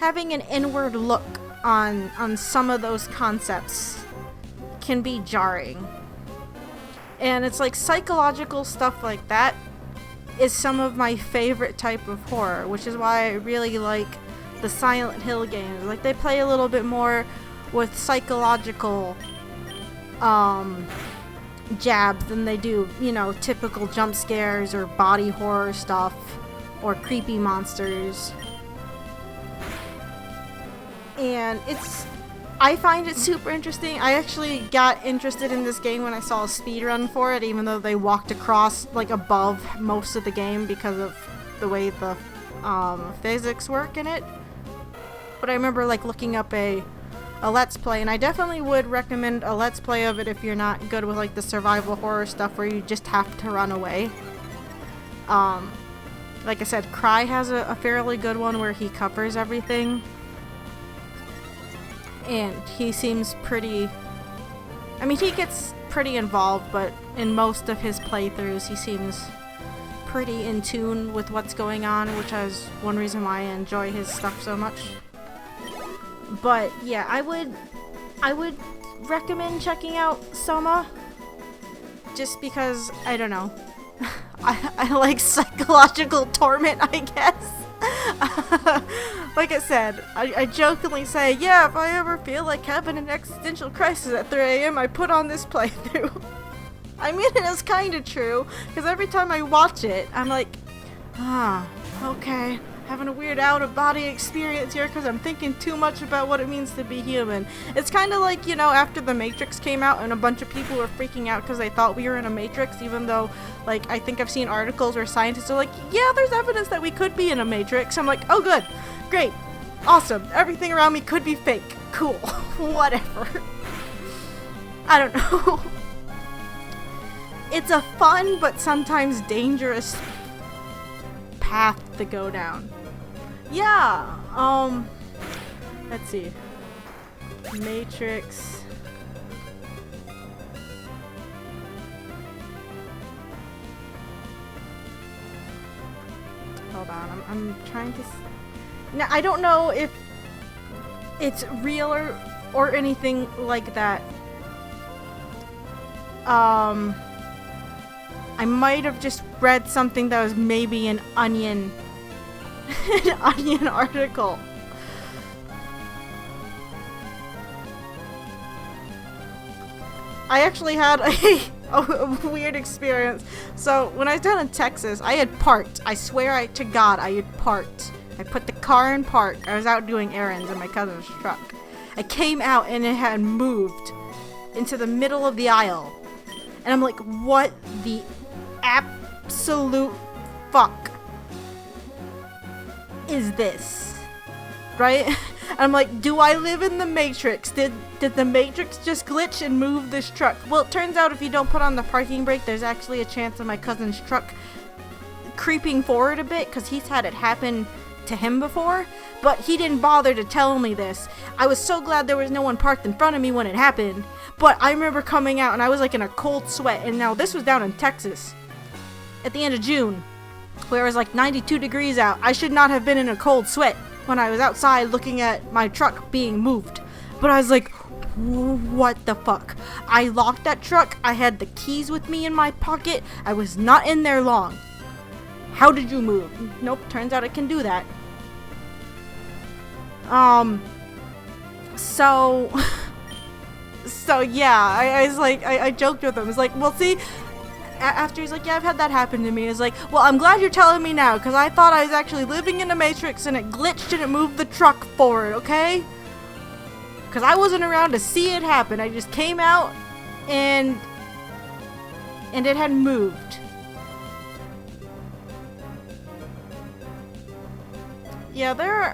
an inward look on some of those concepts can be jarring. And it's like psychological stuff like that is some of my favorite type of horror, which is why I really like the Silent Hill games. Like, they play a little bit more with psychological jabs than they do, you know, typical jump scares or body horror stuff or creepy monsters. And I find it super interesting. I actually got interested in this game when I saw a speedrun for it, even though they walked across like above most of the game because of the way the physics work in it. but I remember like looking up a Let's Play, and I definitely would recommend a Let's Play of it if you're not good with like the survival horror stuff where you just have to run away. Like I said, Cry has a fairly good one where he covers everything. And he seems pretty... I mean, he gets pretty involved, but in most of his playthroughs he seems pretty in tune with what's going on, which is one reason why I enjoy his stuff so much. But yeah, I would recommend checking out Soma, just because, I don't know, I like psychological torment, I guess. Like I said, I jokingly say, yeah, if I ever feel like having an existential crisis at 3 AM, I put on this playthrough. I mean, it is kind of true, because every time I watch it, I'm like, okay, having a weird out-of-body experience here because I'm thinking too much about what it means to be human. It's kind of like, you know, after The Matrix came out and a bunch of people were freaking out because they thought we were in a Matrix, even though, like, I think I've seen articles where scientists are like, yeah, there's evidence that we could be in a Matrix. I'm like, oh good, great, awesome, everything around me could be fake, cool, whatever. I don't know. It's a fun but sometimes dangerous path to go down. Yeah, let's see. Matrix. Hold on, I'm trying to... Now, I don't know if it's real or anything like that. I might have just read something that was maybe an Onion an Onion article. I actually had a weird experience. So when I was down in Texas, I had parked. I swear to God, I had parked. I put the car in park. I was out doing errands in my cousin's truck. I came out and it had moved into the middle of the aisle. And I'm like, what the absolute fuck is this? Right? And I'm like, do I live in the Matrix? Did the Matrix just glitch and move this truck? Well, it turns out if you don't put on the parking brake, there's actually a chance of my cousin's truck creeping forward a bit, because he's had it happen to him before, but he didn't bother to tell me this. I was so glad there was no one parked in front of me when it happened, but I remember coming out and I was like in a cold sweat. And now this was down in Texas at the end of June, where it was like 92 degrees out. I should not have been in a cold sweat when I was outside looking at my truck being moved, but I was like, what the fuck? I locked that truck. I had the keys with me in my pocket. I was not in there long. How did you move? Nope, turns out I can do that. So yeah, I was like, I joked with him. It's like, well, see, after he's like, yeah, I've had that happen to me. It's like, well, I'm glad you're telling me now, because I thought I was actually living in a Matrix and it glitched and it moved the truck forward, okay? Because I wasn't around to see it happen. I just came out and it had moved. Yeah, there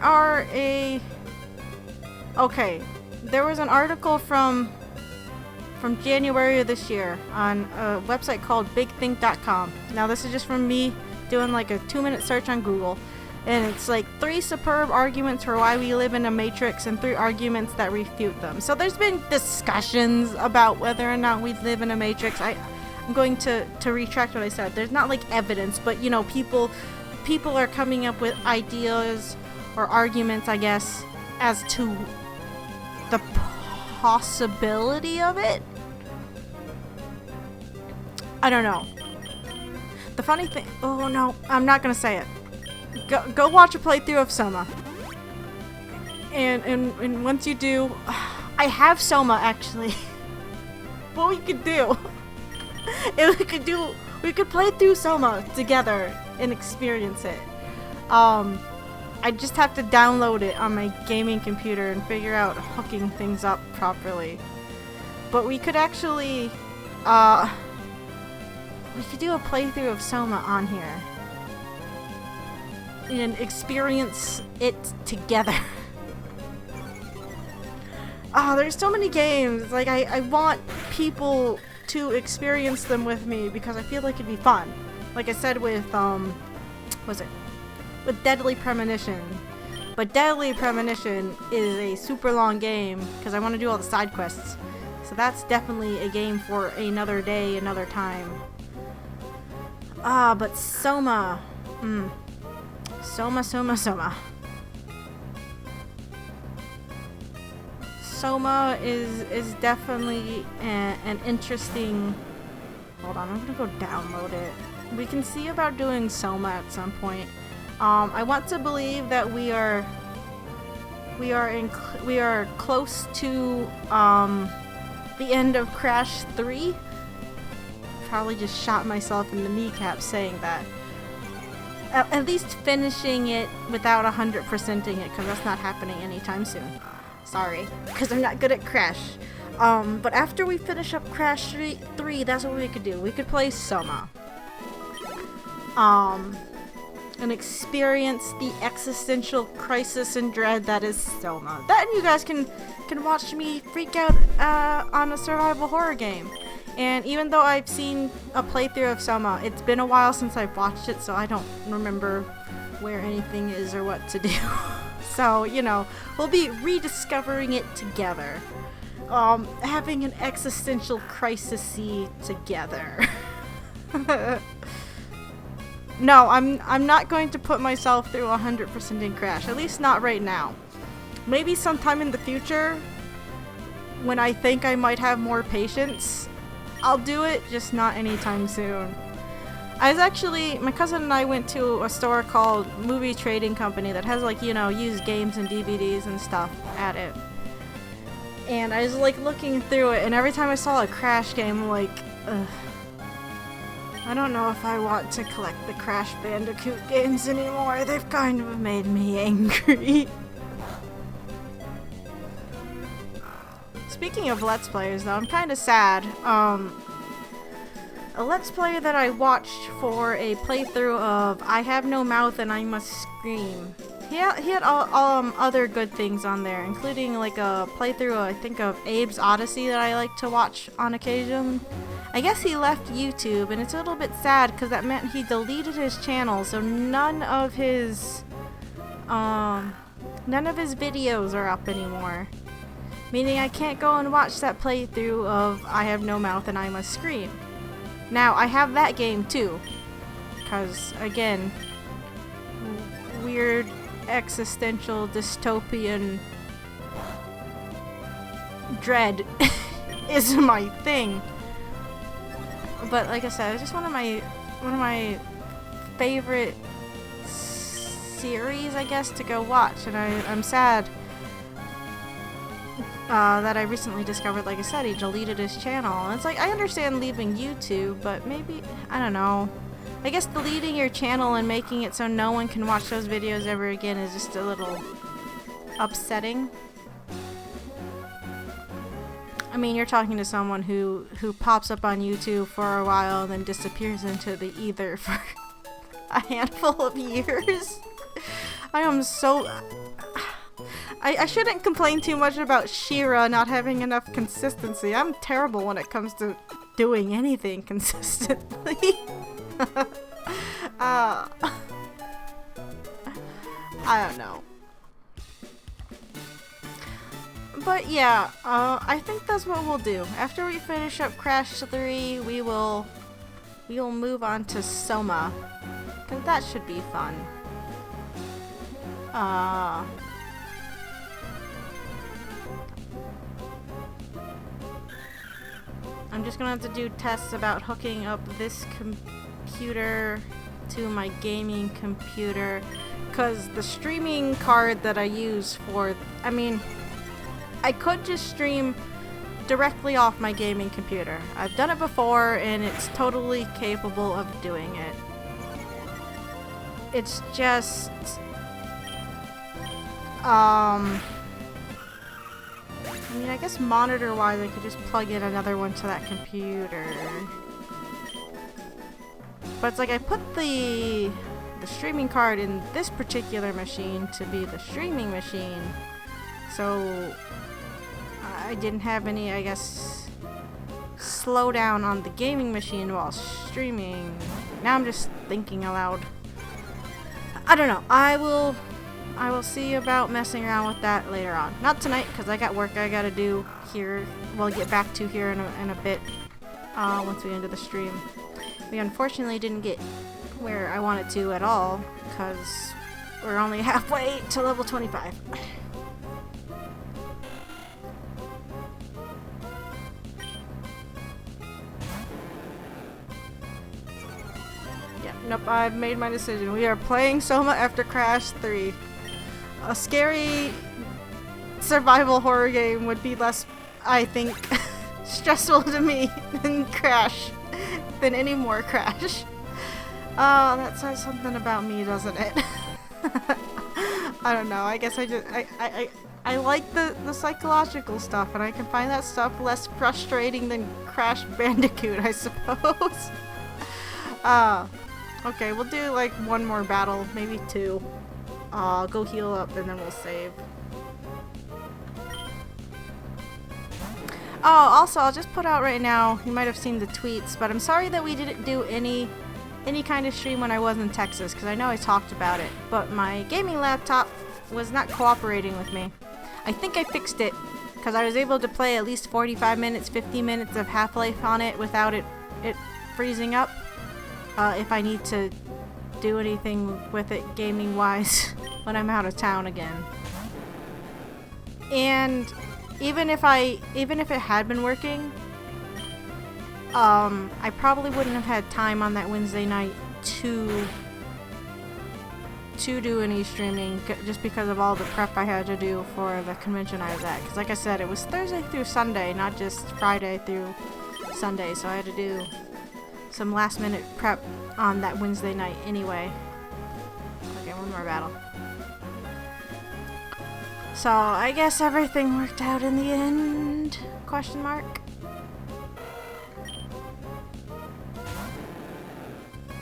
was an article from January of this year on a website called bigthink.com. Now this is just from me doing like a 2-minute search on Google, and it's like 3 superb arguments for why we live in a Matrix and 3 arguments that refute them. So there's been discussions about whether or not we live in a Matrix. I'm going to retract what I said. There's not like evidence, but you know, people are coming up with ideas or arguments, I guess, as to the possibility of it. I don't know. The funny thing, oh no, I'm not gonna say it. Go watch a playthrough of Soma. And once you do, I have Soma actually. What we could do, we could play through Soma together and experience it. I just have to download it on my gaming computer and figure out hooking things up properly. But we could actually, we could do a playthrough of Soma on here and experience it together. there's so many games. Like, I want people to experience them with me because I feel like it'd be fun. Like I said with, with Deadly Premonition. But Deadly Premonition is a super long game because I want to do all the side quests. So that's definitely a game for another day, another time. But Soma. Soma. Soma is definitely an interesting... Hold on, I'm gonna go download it. We can see about doing Soma at some point. I want to believe that we are close to the end of Crash 3. Probably just shot myself in the kneecap saying that. At least finishing it without 100%ing it, because that's not happening anytime soon. Sorry, because I'm not good at Crash. But after we finish up Crash 3, that's what we could do. We could play Soma. And experience the existential crisis and dread that is Soma. Then you guys can watch me freak out on a survival horror game. And even though I've seen a playthrough of Soma, it's been a while since I've watched it, so I don't remember where anything is or what to do. So, you know, we'll be rediscovering it together. Having an existential crisis-y together. No, I'm not going to put myself through 100% in Crash, at least not right now. Maybe sometime in the future, when I think I might have more patience, I'll do it, just not anytime soon. My cousin and I went to a store called Movie Trading Company that has, like, you know, used games and DVDs and stuff at it. And I was, like, looking through it, and every time I saw a Crash game, I'm like, ugh. I don't know if I want to collect the Crash Bandicoot games anymore. They've kind of made me angry. Speaking of Let's Players, though, I'm kind of sad. A Let's Player that I watched for a playthrough of I Have No Mouth and I Must Scream. He had other good things on there, including like a playthrough, I think, of Abe's Odyssey that I like to watch on occasion. I guess he left YouTube, and it's a little bit sad because that meant he deleted his channel, so none of his videos are up anymore. Meaning I can't go and watch that playthrough of I Have No Mouth and I Must Scream. Now, I have that game too, because, again, weird existential dystopian dread is my thing. But like I said, it's just one of my favorite series, I guess, to go watch, and I'm sad that I recently discovered, like I said, he deleted his channel. And it's like, I understand leaving YouTube, but maybe, I don't know. I guess deleting your channel and making it so no one can watch those videos ever again is just a little upsetting. I mean, you're talking to someone who pops up on YouTube for a while and then disappears into the ether for a handful of years. I am so... I shouldn't complain too much about Shira not having enough consistency. I'm terrible when it comes to doing anything consistently. I don't know. But yeah, I think that's what we'll do. After we finish up Crash 3, we will move on to Soma, because that should be fun. I'm just gonna have to do tests about hooking up this computer to my gaming computer, because the streaming card that I use for, I mean, I could just stream directly off my gaming computer. I've done it before and it's totally capable of doing it. It's just I mean, I guess monitor-wise I could just plug in another one to that computer. But it's like I put the streaming card in this particular machine to be the streaming machine. So I didn't have any, I guess, slowdown on the gaming machine while streaming. Now I'm just thinking aloud. I don't know. I will see about messing around with that later on. Not tonight, because I got work I gotta do here. We'll get back to here in a bit, once we end the stream. We unfortunately didn't get where I wanted to at all, because we're only halfway to level 25. Yeah, nope, I've made my decision. We are playing Soma after Crash 3. A scary survival horror game would be less, I think, stressful to me than Crash. Than any more Crash. Oh, that says something about me, doesn't it? I don't know. I guess I like the psychological stuff, and I can find that stuff less frustrating than Crash Bandicoot, I suppose. Okay, we'll do like one more battle, maybe two. Go heal up and then we'll save. Oh, also, I'll just put out right now, you might have seen the tweets, but I'm sorry that we didn't do any kind of stream when I was in Texas, because I know I talked about it, but my gaming laptop was not cooperating with me. I think I fixed it, because I was able to play at least 45 minutes, 50 minutes of Half-Life on it without it freezing up. If I need to do anything with it gaming-wise when I'm out of town again. And even if it had been working, I probably wouldn't have had time on that Wednesday night to do any streaming, just because of all the prep I had to do for the convention I was at. Because like I said, it was Thursday through Sunday, not just Friday through Sunday, so I had to do some last minute prep on that Wednesday night anyway. Okay, one more battle. So, I guess everything worked out in the end? Question mark?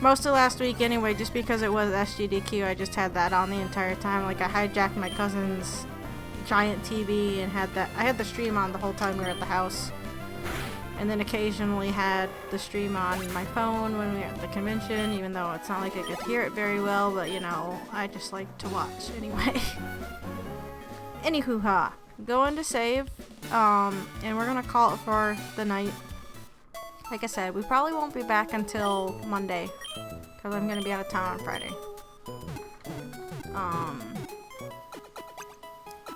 Most of last week anyway, just because it was SGDQ, I just had that on the entire time. Like, I hijacked my cousin's giant TV and I had the stream on the whole time we were at the house. And then occasionally had the stream on my phone when we were at the convention, even though it's not like I could hear it very well, but you know, I just like to watch anyway. Anywho-ha, going to save, and we're gonna call it for the night. Like I said, we probably won't be back until Monday, because I'm gonna be out of town on Friday.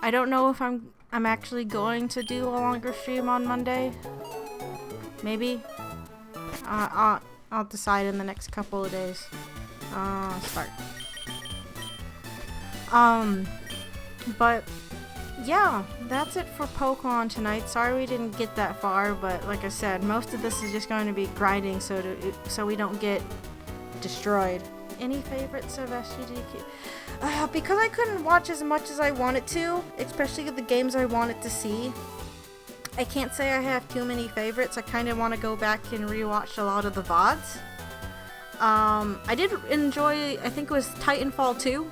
I don't know if I'm actually going to do a longer stream on Monday. Maybe. I'll decide in the next couple of days. Start. But yeah, that's it for Pokemon tonight. Sorry we didn't get that far, but like I said, most of this is just going to be grinding so we don't get destroyed. Any favorites of SGDQ? Because I couldn't watch as much as I wanted to, especially the games I wanted to see, I can't say I have too many favorites. I kind of want to go back and rewatch a lot of the VODs. I did enjoy, I think it was Titanfall 2.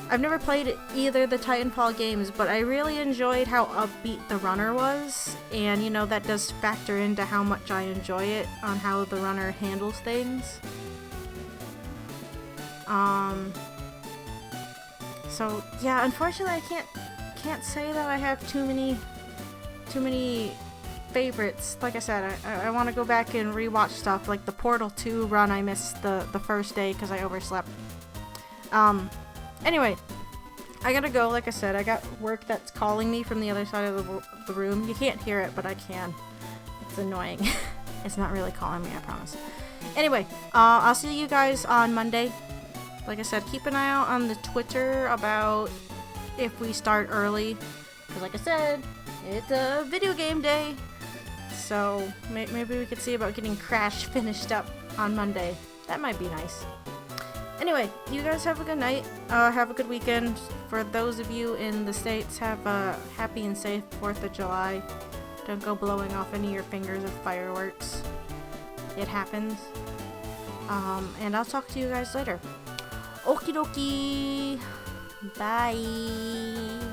I've never played either of the Titanfall games, but I really enjoyed how upbeat the runner was, and you know, that does factor into how much I enjoy it on how the runner handles things. So yeah, unfortunately I can't say that I have too many favorites. Like I said, I want to go back and rewatch stuff like the Portal 2 run. I missed the first day because I overslept. Anyway, I gotta go. Like I said, I got work that's calling me from the other side of the room. You can't hear it, but I can. It's annoying. It's not really calling me, I promise. Anyway, I'll see you guys on Monday. Like I said, keep an eye out on the Twitter about if we start early. Because like I said, it's a video game day. So maybe we could see about getting Crash finished up on Monday. That might be nice. Anyway, you guys have a good night. Have a good weekend. For those of you in the States, have a happy and safe 4th of July. Don't go blowing off any of your fingers with fireworks. It happens. And I'll talk to you guys later. Okie dokie. Bye.